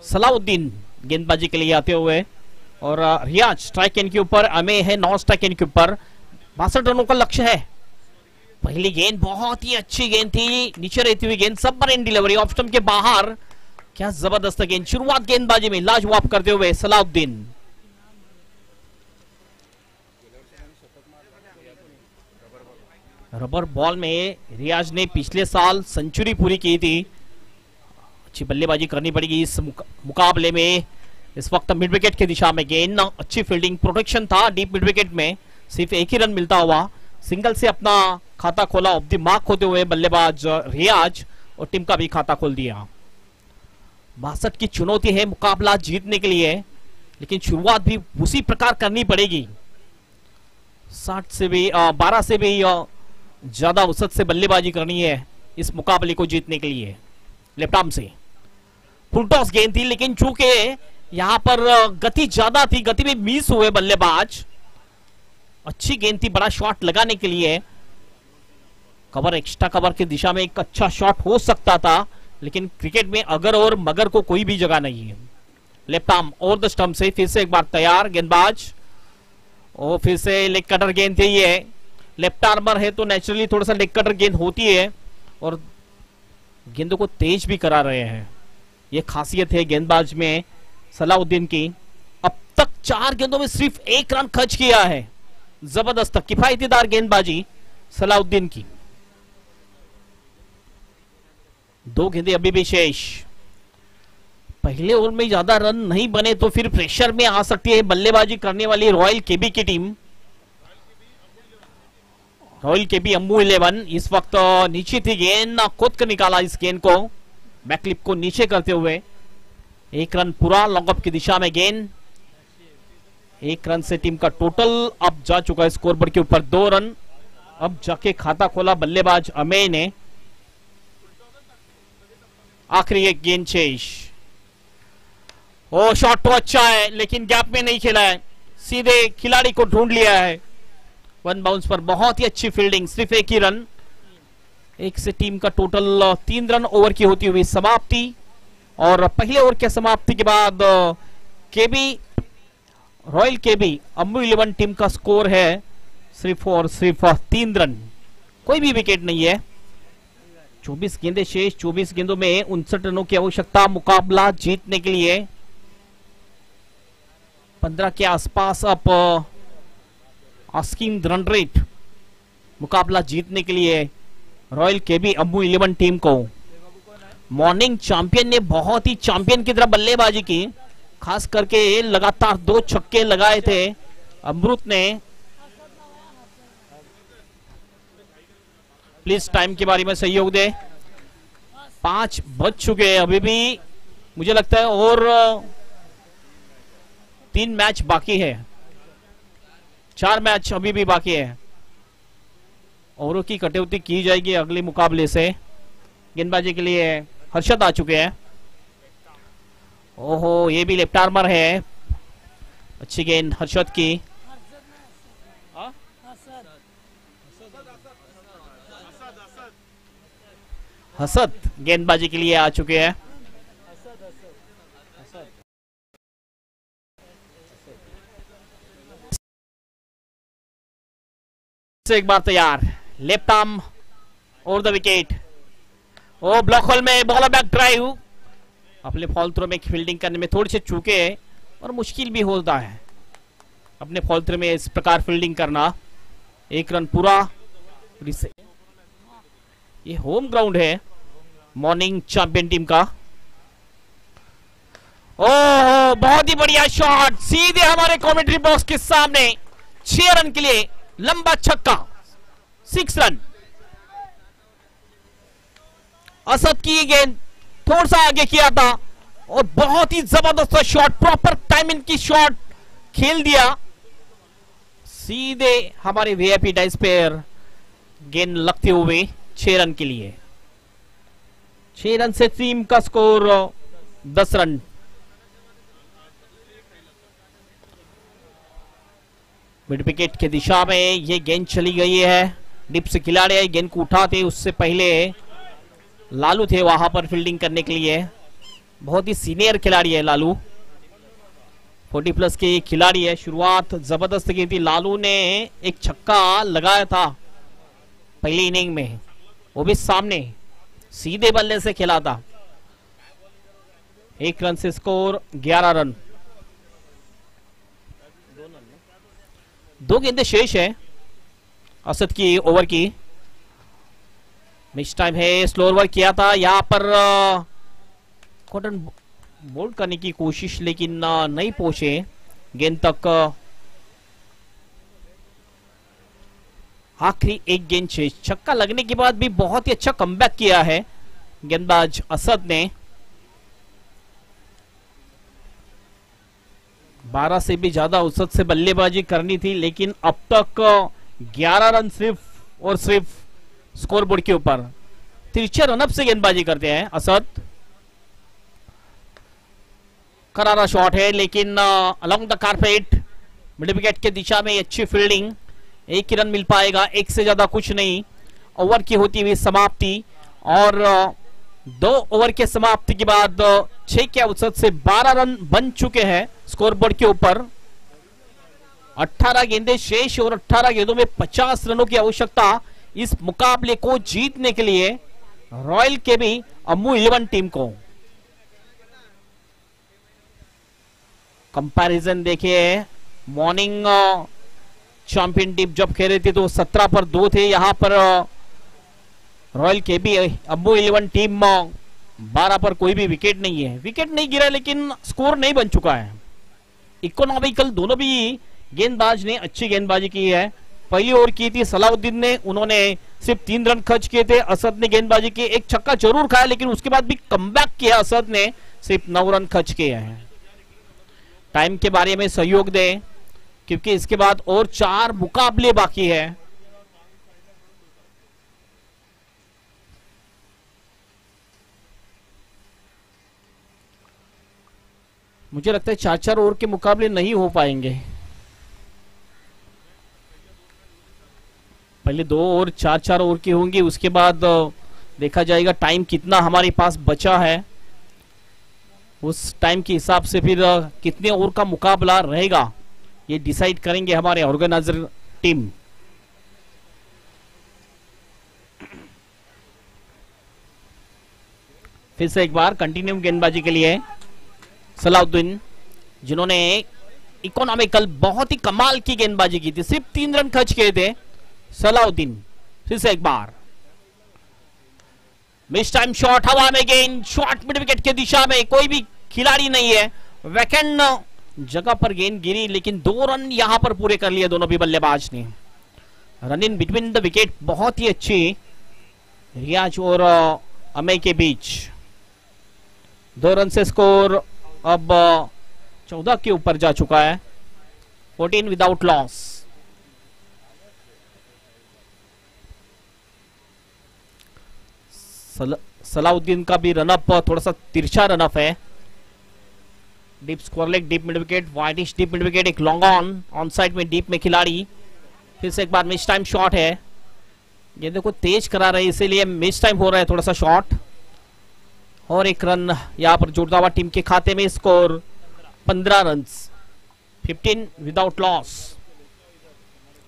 सलाउद्दीन गेंदबाजी के लिए आते हुए और रियाज स्ट्राइक एंड के ऊपर, अमे है नॉन स्ट्राइक एंड के ऊपर. 62 रनों का लक्ष्य है. पहली गेंद बहुत ही अच्छी गेंद थी, नीचे रहती हुई गेंद, सबमरीन डिलीवरी ऑफ स्टंप के बाहर. क्या जबरदस्त गेंद, शुरुआत गेंदबाजी में लाजवाब करते हुए सलाउद्दीन. रबर बॉल में रियाज ने पिछले साल सेंचुरी पूरी की थी. अच्छी बल्लेबाजी करनी पड़ेगी इस मुकाबले में. इस वक्त मिड विकेट की दिशा में गेंद, अच्छी फील्डिंग, प्रोटेक्शन था डीप मिड विकेट में. सिर्फ एक ही रन मिलता हुआ सिंगल से अपना खाता खोला ऑफ द मार्क होते हुए बल्लेबाज रियाज, और टीम का भी खाता खोल दिया. 62 की चुनौती है मुकाबला जीतने के लिए, लेकिन शुरुआत भी उसी प्रकार करनी पड़ेगी. 60 से भी 12 से भी ज्यादा औसत से बल्लेबाजी करनी है इस मुकाबले को जीतने के लिए. लेफ्ट आर्म से फुल टॉस गेंद थी, लेकिन चूंकि यहां पर गति ज्यादा थी, गति में मिस हुए बल्लेबाज. अच्छी गेंद थी बड़ा शॉट लगाने के लिए. कवर, एक्स्ट्रा कवर की दिशा में एक अच्छा शॉट हो सकता था, लेकिन क्रिकेट में अगर और मगर को कोई भी जगह नहीं है. Left arm over the stump से फिर से एक बार तैयार गेंदबाज, और फिर से लेग कटर गेंद थी. ये लेफ्ट आर्मर है तो नेचुरली थोड़ा सा लेग कटर गेंद होती है और गेंदों को तेज भी करा रहे हैं. ये खासियत है गेंदबाज में सलाउद्दीन की. अब तक 4 गेंदों में सिर्फ 1 रन खर्च किया है. जबरदस्त किफायतीदार गेंदबाजी सलाउद्दीन की. 2 गेंदें अभी भी शेष. पहले ओवर में ज्यादा रन नहीं बने तो फिर प्रेशर में आ सकती है बल्लेबाजी करने वाली रॉयल केबी की टीम. रॉयल केबी अम्बू 11 इस वक्त नीचे थी गेंद, खुद कर निकाला इस गेंद को, बैकलिप को नीचे करते हुए. 1 रन पूरा लॉन्ग अप की दिशा में गेंद. 1 रन से टीम का टोटल अब जा चुका है स्कोरबोर्ड के ऊपर 2 रन. अब जाके खाता खोला बल्लेबाज अमेय ने. आखिरी एक गेंद शेष. ओ शॉट तो अच्छा है, लेकिन गैप में नहीं खेला है, सीधे खिलाड़ी को ढूंढ लिया है. वन बाउंस पर बहुत ही अच्छी फील्डिंग, सिर्फ एक ही रन, एक से टीम का टोटल 3 रन ओवर की होती हुई समाप्ति। और पहले ओवर के समाप्ति के बाद KB royal KB Ambu 11 team का स्कोर है सिर्फ और सिर्फ 3 रन, कोई भी विकेट नहीं है। 24 गेंदे शेष, 24 गेंदों में 59 रनों की आवश्यकता मुकाबला जीतने के लिए। 15 के आसपास अब आस्किंग रन रेट मुकाबला जीतने के लिए रॉयल केबी अम्बू 11 टीम को। मॉर्निंग चैंपियन ने बहुत ही चैंपियन की तरह बल्लेबाजी की, खास करके लगातार 2 छक्के लगाए थे अमृत ने। प्लीज टाइम के बारे में सहयोग दे। 5 बज चुके हैं, अभी भी मुझे लगता है और 3 मैच बाकी है, 4 मैच अभी भी बाकी है। ओवरों की कटौती की जाएगी अगले मुकाबले से। गेंदबाजी के लिए हर्षद आ चुके हैं। ओहो, ये भी लेफ्ट आर्मर है, अच्छी गेंद हर्षद की। हसद गेंदबाजी के लिए आ चुके हैं। एक बार तैयार, left arm over the wicket. ओ ब्लॉक होल में बॉल बैक ड्राइव। अपने फॉल थ्रो में फील्डिंग करने में थोड़ी सी चूके और मुश्किल भी होता है अपने फॉल थ्रो में इस प्रकार फील्डिंग करना। 1 रन पूरा। ये होम ग्राउंड है मॉर्निंग चैंपियन टीम का। ओह, बहुत ही बढ़िया शॉट, सीधे हमारे कमेंट्री बॉक्स के सामने। 6 रन के लिए लंबा छक्का, 6 रन। असद की गेंद थोड़ा सा आगे किया था और बहुत ही जबरदस्त शॉट, प्रॉपर टाइमिंग की शॉट खेल दिया, सीधे हमारे वीआईपी डाइस पर गेंद लगते हुए 6 रन के लिए। 6 रन से टीम का स्कोर 10 रन। मिड विकेट की दिशा में ये गेंद चली गई है। डिप से खिलाड़ी गेंद को उठाते, उससे पहले लालू थे वहां पर फील्डिंग करने के लिए। बहुत ही सीनियर खिलाड़ी है लालू, 40+ के खिलाड़ी है। शुरुआत जबरदस्त की थी, लालू ने एक छक्का लगाया था पहली इनिंग में, वो भी सामने सीधे बल्ले से खेला था। 1 रन से स्कोर 11 रन। 2 गेंदें शेष है असद की ओवर की। मिस टाइम है, स्लो ओवर किया था यहां पर। कॉटन बोल्ड करने की कोशिश लेकिन नहीं पहुंचे गेंद तक। आखिरी 1 गेंद शेष। छक्का लगने के बाद भी बहुत ही अच्छा कमबैक किया है गेंदबाज असद ने। 12 से भी ज्यादा औसत से बल्लेबाजी करनी थी, लेकिन अब तक 11 रन सिर्फ और सिर्फ स्कोर बोर्ड के ऊपर। तिरछे रनअप से गेंदबाजी करते हैं असद। करारा शॉट है लेकिन along the carpet, mid wicket के दिशा में अच्छी फील्डिंग। 1 ही रन मिल पाएगा, 1 से ज्यादा कुछ नहीं। ओवर की होती हुई समाप्ति और 2 ओवर के समाप्ति के बाद 6 के औसत से 12 रन बन चुके हैं स्कोरबोर्ड के ऊपर। 18 गेंदें शेष और 18 गेंदों में 50 रनों की आवश्यकता इस मुकाबले को जीतने के लिए रॉयल केबी अम्बू 11 टीम को। कंपैरिजन देखिए, मॉर्निंग चैंपियन टीम जब खेल रही थी तो 17 पर 2 थे, यहां पर रॉयल केबी अम्बू 11 टीम 12 पर कोई भी विकेट नहीं है। विकेट नहीं गिरा लेकिन स्कोर नहीं बन चुका है। इकोनॉमिकल दोनों भी गेंदबाज ने अच्छी गेंदबाजी की है। पहली ओवर की थी सलाउद्दीन ने, उन्होंने सिर्फ 3 रन खर्च किए थे। असद ने गेंदबाजी की, 1 छक्का जरूर खाया लेकिन उसके बाद भी कमबैक किया असद ने, सिर्फ 9 रन खर्च किए हैं। टाइम के बारे में सहयोग दें क्योंकि इसके बाद और 4 मुकाबले बाकी है। मुझे लगता है 4-4 ओवर के मुकाबले नहीं हो पाएंगे। पहले 2 और 4 ओवर की होंगी, उसके बाद देखा जाएगा टाइम कितना हमारे पास बचा है, उस टाइम के हिसाब से फिर कितने ओवर का मुकाबला रहेगा ये डिसाइड करेंगे हमारे ऑर्गेनाइजर टीम। फिर से एक बार कंटिन्यू गेंदबाजी के लिए सलाउद्दीन, जिन्होंने इकोनॉमिकल बहुत ही कमाल की गेंदबाजी की थी, सिर्फ 3 रन खर्च किए थे सलाउद्दीन। फिर से एक बार मिस टाइम शॉट, हवा में गेंद, शॉट मिड विकेट की दिशा में, कोई भी खिलाड़ी नहीं है, वैकेंट जगह पर गेंद गिरी, लेकिन 2 रन यहां पर पूरे कर लिए दोनों भी बल्लेबाज ने। Run in between the wicket बहुत ही अच्छी रियाज और अमेय के बीच। 2 रन से स्कोर अब 14 के ऊपर जा चुका है, 14 विदाउट लॉस। सलाउद्दीन का भी रनअप थोड़ा सा तिरछा रनअप है। Deep square leg, deep mid wicket, widish deep mid wicket, एक लॉन्ग ऑन साइड में डीप में खिलाड़ी। फिर से एक बार मिस टाइम शॉट है, ये देखो तेज करा रहे इसीलिए मिस टाइम हो रहा है थोड़ा सा शॉट। और एक रन यहां पर जुड़ता हुआ टीम के खाते में, स्कोर 15 रन, 15 विदाउट लॉस।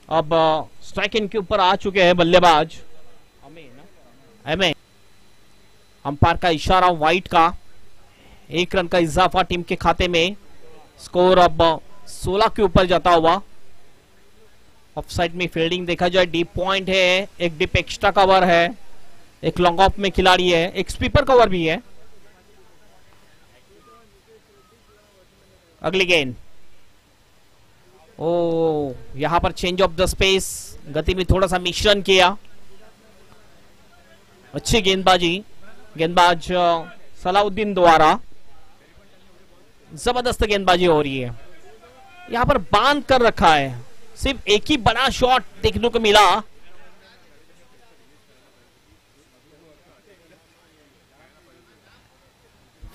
अब स्ट्राइक इन के ऊपर आ चुके हैं बल्लेबाज एमए। अंपायर का इशारा वाइट का, 1 रन का इजाफा टीम के खाते में, स्कोर अब 16 के ऊपर जाता हुआ। ऑफ साइड में फील्डिंग देखा जाए, डीप पॉइंट है, एक डीप एक्स्ट्रा कवर है, एक लॉन्ग ऑफ में खिलाड़ी है, एक स्वीपर कवर भी है। अगली गेंद, ओ यहां पर चेंज ऑफ द स्पेस, गति में थोड़ा सा मिश्रण किया, अच्छी गेंदबाजी, गेंदबाज सलाउद्दीन द्वारा जबरदस्त गेंदबाजी हो रही है। यहां पर बांध कर रखा है, सिर्फ एक ही बड़ा शॉट देखने को मिला।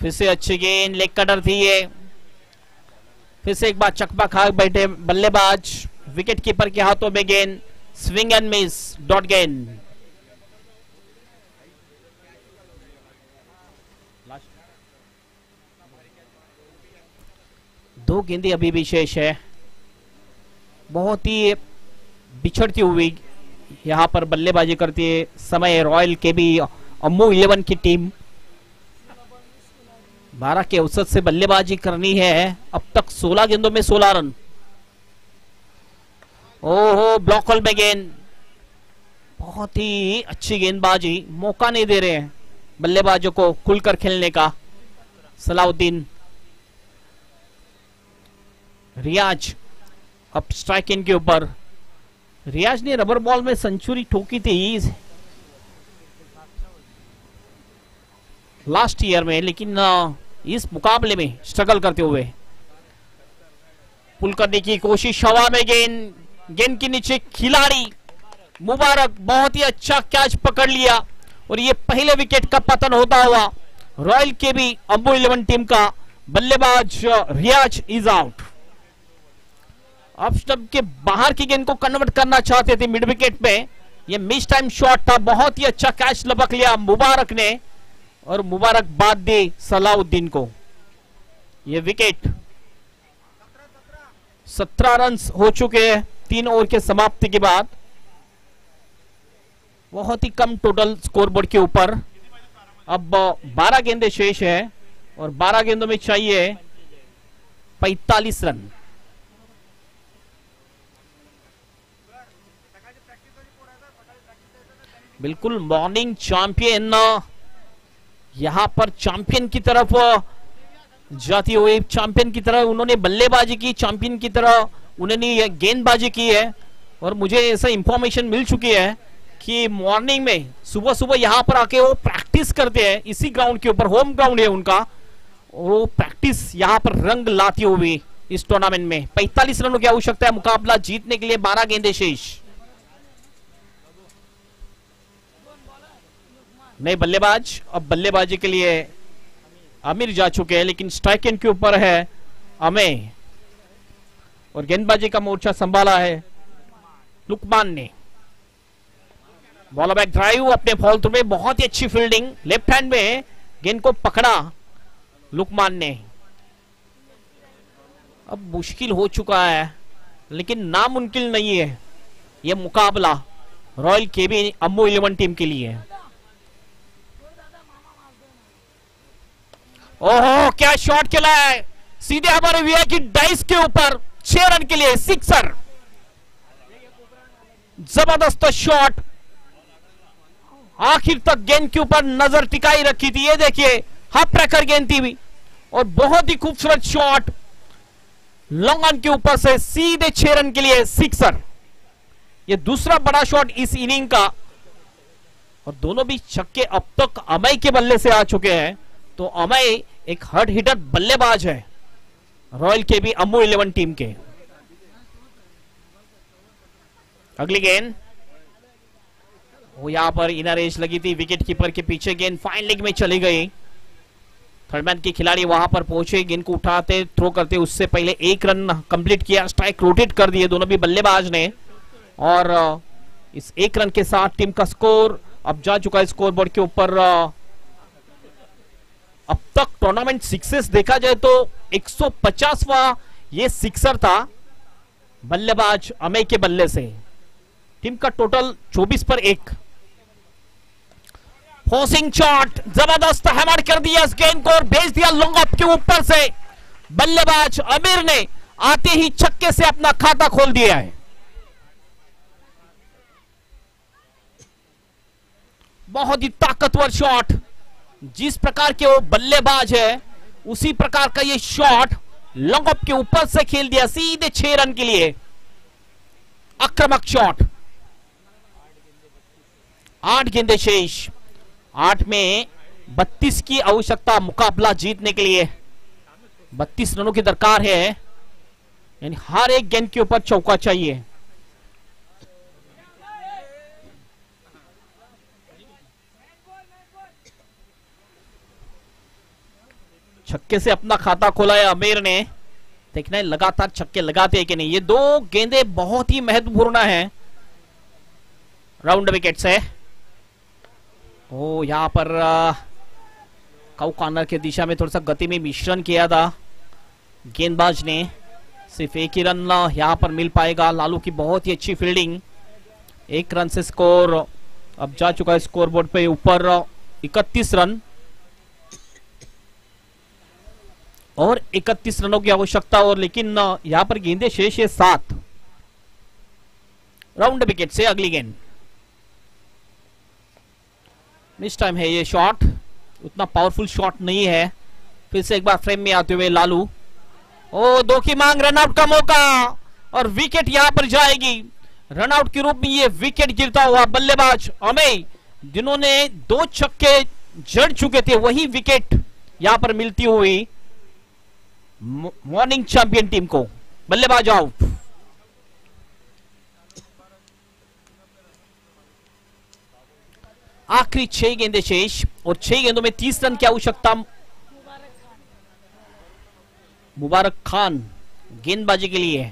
फिर से अच्छी गेंद, लेग कटर थी ये। फिर से एक बार चकमा खा बैठे बल्लेबाज, विकेट कीपर के हाथों में गेंद, स्विंग एंड मिस, डॉट गेंद। दो गेंदें अभी भी शेष है, बहुत ही बिछड़ती हुई यहां पर बल्लेबाजी करती है समय रॉयल के भी अम्मू 11 की टीम। 12 के औसत से बल्लेबाजी करनी है, अब तक 16 गेंदों में 16 रन। ओहो, ब्लॉक होल में गेंद, बहुत ही अच्छी गेंदबाजी, मौका नहीं दे रहे हैं बल्लेबाजों को खुलकर खेलने का। सलाउद्दीन, रियाज अब स्ट्राइक इन के ऊपर। रियाज ने रबर बॉल में सेंचुरी ठोकी थी लास्ट ईयर में, लेकिन इस मुकाबले में स्ट्रगल करते हुए पुल करने की कोशिश, हवा में गेंद, गेंद के नीचे खिलाड़ी मुबारक, बहुत ही अच्छा कैच पकड़ लिया और ये पहले विकेट का पतन होता हुआ रॉयल के भी अम्बू 11 टीम का बल्लेबाज रियाज इज आउट। ऑफ स्टंप के बाहर की गेंद को कन्वर्ट करना चाहते थे मिड विकेट में, ये मिस टाइम शॉट था, बहुत ही अच्छा कैच लपक लिया मुबारक ने और मुबारकबाद दी सलाउद्दीन को। ये विकेट 17 रन हो चुके हैं 3 ओवर के समाप्ति के बाद, बहुत ही कम टोटल स्कोरबोर्ड के ऊपर। अब 12 गेंदें शेष है और 12 गेंदों में चाहिए 45 रन। बिल्कुल मॉर्निंग चैंपियन यहां पर चैंपियन की तरफ जाती हुई, चैंपियन की तरह उन्होंने बल्लेबाजी की, चैंपियन की तरह उन्होंने गेंदबाजी की है। और मुझे ऐसा इंफॉर्मेशन मिल चुकी है कि मॉर्निंग में सुबह सुबह यहां पर आके वो प्रैक्टिस करते हैं इसी ग्राउंड के ऊपर, होम ग्राउंड है उनका, वो प्रैक्टिस यहां पर रंग लाती हुई इस टूर्नामेंट में। 45 रनों की आवश्यकता है मुकाबला जीतने के लिए, 12 गेंदें शेष। नए बल्लेबाज अब बल्लेबाजी के लिए आमिर जा चुके हैं, लेकिन स्ट्राइक इन के ऊपर है अमेय और गेंदबाजी का मोर्चा संभाला है लुकमान ने। बॉल बैक ड्राइव अपने फॉल थ्रू में बहुत ही अच्छी फील्डिंग, लेफ्ट हैंड में गेंद को पकड़ा लुकमान ने। अब मुश्किल हो चुका है लेकिन नामुमकिन नहीं है यह मुकाबला रॉयल केबी अम्मू 11 टीम के लिए। ओहो क्या शॉट खेला है, सीधे हमारे वीआईपी डाइस के ऊपर 6 रन के लिए सिक्सर। जबरदस्त शॉट, आखिर तक गेंद के ऊपर नजर टिकाई रखी थी। ये देखिए हाफ ट्रैकर गेंद थी भी और बहुत ही खूबसूरत शॉट लॉन्ग ऑन के ऊपर से सीधे 6 रन के लिए सिक्सर। ये दूसरा बड़ा शॉट इस इनिंग का और दोनों भी छक्के अब तक अमय के बल्ले से आ चुके हैं। तो अमय एक हार्ड हिटर बल्लेबाज है रॉयल केबी अम्मू 11 टीम के। अगली गेंद वो यहां पर इनर एज लगी थी, विकेट कीपर के पीछे गेंद फाइन लेग में चली गई। थर्डमैन के खिलाड़ी वहां पर पहुंचे, गेंद को उठाते थ्रो करते उससे पहले 1 रन कंप्लीट किया, स्ट्राइक रोटेट कर दिए दोनों भी बल्लेबाज ने। और इस 1 रन के साथ टीम का स्कोर अब जा चुका है स्कोर बोर्ड के ऊपर। अब तक टूर्नामेंट सिक्सेस देखा जाए तो 150वां ये सिक्सर था बल्लेबाज अमय के बल्ले से। टीम का टोटल 24 पर 1। फोर्सिंग शॉट जबरदस्त हैमर कर दिया इस गेंद को और भेज दिया लॉन्ग ऑफ के ऊपर से। बल्लेबाज आमिर ने आते ही छक्के से अपना खाता खोल दिया है। बहुत ही ताकतवर शॉट, जिस प्रकार के वो बल्लेबाज है उसी प्रकार का ये शॉट लॉन्ग ऑफ के ऊपर से खेल दिया सीधे 6 रन के लिए। आक्रामक शॉट। 8 गेंदें शेष, 8 में 32 की आवश्यकता मुकाबला जीतने के लिए। 32 रनों की दरकार है, यानी हर एक गेंद के ऊपर चौका चाहिए। छक्के से अपना खाता खोला है आमिर ने। देखना है लगातार छक्के लगाते हैं कि नहीं। ये 2 गेंदें बहुत ही महत्वपूर्ण हैं राउंड विकेट से। ओ यहां पर काउ कॉर्नर के दिशा में थोड़ा सा गति में मिश्रण किया था गेंदबाज ने। सिर्फ 1 ही रन यहां पर मिल पाएगा। लालू की बहुत ही अच्छी फील्डिंग, 1 रन से स्कोर अब जा चुका है स्कोर बोर्ड पे ऊपर 31 रन और 31 रनों की आवश्यकता। और लेकिन यहां पर गेंदें शेष है 7 राउंड विकेट से। अगली गेंद मिस टाइम है, ये शॉट उतना पावरफुल शॉट नहीं है। फिर से एक बार फ्रेम में आते हुए लालू, ओ 2 की मांग, रनआउट का मौका और विकेट यहां पर जाएगी। रनआउट के रूप में ये विकेट गिरता हुआ बल्लेबाज अमय जिन्होंने 2 छक्के जड़ चुके थे वही विकेट यहां पर मिलती हुई मॉर्निंग चैंपियन टीम को। बल्लेबाज आउट। आखिरी 6 गेंदें शेष और 6 गेंदों में 30 रन की आवश्यकता। मुबारक खान गेंदबाजी के लिए।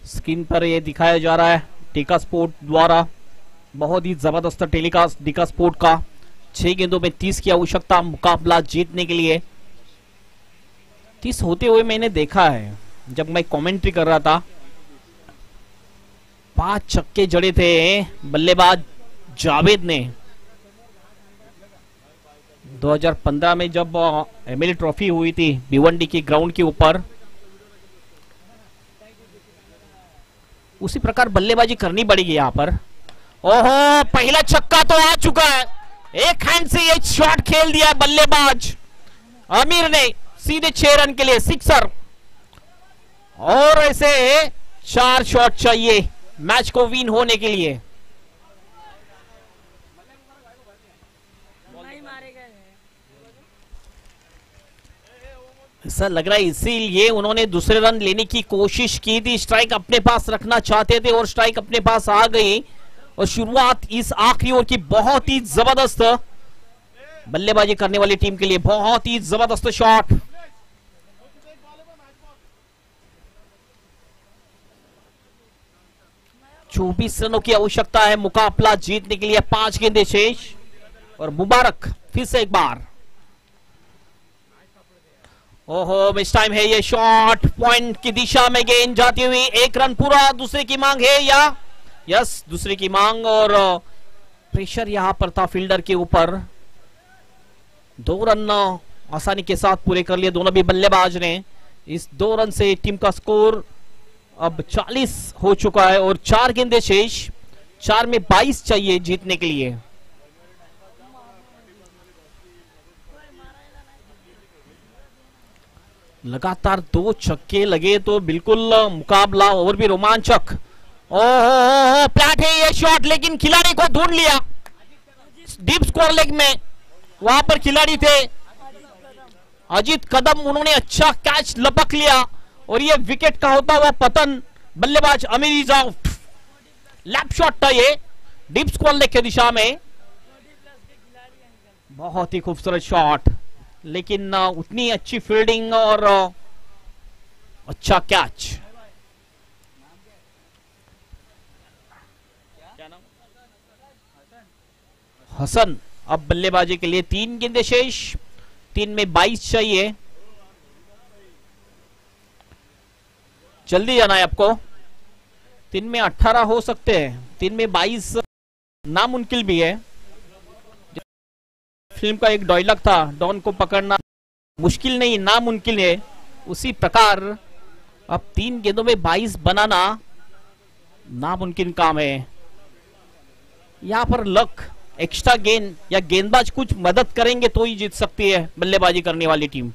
स्क्रीन पर यह दिखाया जा रहा है टीका स्पोर्ट द्वारा, बहुत ही जबरदस्त टेलीकास्ट टीका स्पोर्ट का। 6 गेंदों में 30 की आवश्यकता मुकाबला जीतने के लिए। 30 होते हुए मैंने देखा है जब मैं कमेंट्री कर रहा था। 5 छक्के जड़े थे बल्लेबाज जावेद ने 2015 में जब एमएलए ट्रॉफी हुई थी भिवंडी की ग्राउंड के ऊपर। उसी प्रकार बल्लेबाजी करनी पड़ेगी यहां पर। ओहो पहला छक्का तो आ चुका है, एक हैंड से ये शॉट खेल दिया बल्लेबाज आमिर ने सीधे 6 रन के लिए सिक्सर। और ऐसे 4 शॉट चाहिए मैच को विन होने के लिए। ऐसा लग रहा है इसीलिए उन्होंने दूसरे रन लेने की कोशिश की थी, स्ट्राइक अपने पास रखना चाहते थे और स्ट्राइक अपने पास आ गई। और शुरुआत इस आखिरी ओवर की बहुत ही जबरदस्त बल्लेबाजी करने वाली टीम के लिए। बहुत ही जबरदस्त शॉट 24 रनों की आवश्यकता है मुकाबला जीतने के लिए। 5 गेंदें शेष और मुबारक फिर से एक बार। ओहो, मिस टाइम है ये शॉट। पॉइंट की दिशा में गेंद जाती हुई, 1 रन पूरा। दूसरे की मांग है या यस, दूसरे की मांग और प्रेशर यहां पर था फील्डर के ऊपर। 2 रन आसानी के साथ पूरे कर लिए दोनों भी बल्लेबाज ने। इस 2 रन से टीम का स्कोर अब 40 हो चुका है और 4 गेंदें शेष। 4 में 22 चाहिए जीतने के लिए। लगातार 2 छक्के लगे तो बिल्कुल मुकाबला और भी रोमांचक। ओह, प्लाट है ये शॉट, लेकिन खिलाड़ी को ढूंढ लिया डीप स्कोर लेग में। वहां पर खिलाड़ी थे अजीत कदम, उन्होंने अच्छा कैच लपक लिया और ये विकेट का होता हुआ पतन। बल्लेबाज अमीर इज आउट। लैप शॉट था ये डीप स्कोर लेग की दिशा में। बहुत ही खूबसूरत शॉट, लेकिन उतनी अच्छी फील्डिंग और अच्छा कैच। हसन अब बल्लेबाजी के लिए 3 गेंदें शेष। 3 में 22 चाहिए। जल्दी जाना है आपको। 3 में 18 हो सकते हैं, 3 में 22 नामुमकिन भी है। फिल्म का एक डायलॉग था, डॉन को पकड़ना मुश्किल नहीं नामुमकिन है। उसी प्रकार अब 3 गेंदों में 22 बनाना नामुमकिन काम है। यहां पर लक, एक्स्ट्रा गेंद या गेंदबाज कुछ मदद करेंगे तो ही जीत सकती है बल्लेबाजी करने वाली टीम।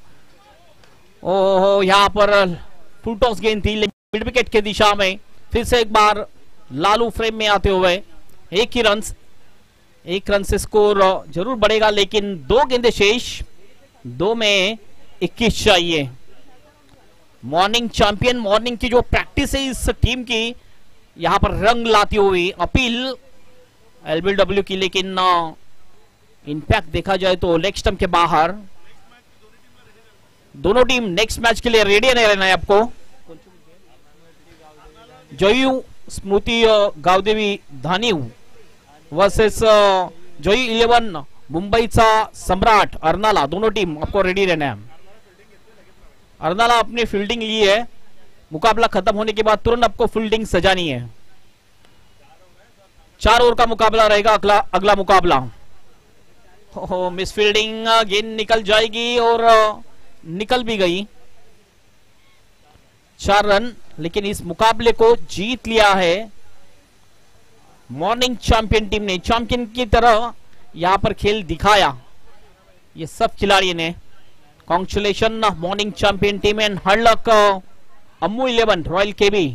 ओहो, यहां पर फुल टॉस गेंद थी मिड विकेट की दिशा में। फिर से एक बार लालू फ्रेम में आते हुए 1 रन से स्कोर जरूर बढ़ेगा, लेकिन 2 गेंदें शेष। 2 में 21 चाहिए। मॉर्निंग चैंपियन, मॉर्निंग की जो प्रैक्टिस है इस टीम की, यहां पर रंग लाती हुई अपील एलबीडब्ल्यू की, लेकिन इनफैक्ट देखा जाए तो लेग स्टंप के बाहर। दोनों टीम नेक्स्ट मैच के लिए रेडी रहना है आपको। जयू स्मृति गावदेवी धानीव वर्सेस जयू 11 मुंबईचा सम्राट अर्नाला। दोनों टीम आपको रेडी रहना है। अर्नाला अपनी फील्डिंग ली है, मुकाबला खत्म होने के बाद तुरंत आपको फील्डिंग सजानी है। 4 ओवर का मुकाबला रहेगा अगला मुकाबला। हो, मिस फील्डिंग, गेंद निकल जाएगी और निकल भी गई। 4 रन, लेकिन इस मुकाबले को जीत लिया है मॉर्निंग चैंपियन टीम ने। चैंपियन की तरह यहां पर खेल दिखाया ये सब खिलाड़ी ने। Congratulation morning champion team and hard luck Ammu 11 royal KB.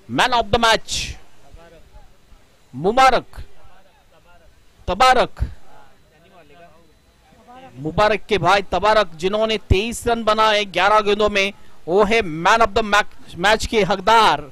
Man of the match Mubarak के भाई तबारक, जिन्होंने 23 रन बनाए 11 गेंदों में, वो है मैन ऑफ द मैच के हकदार।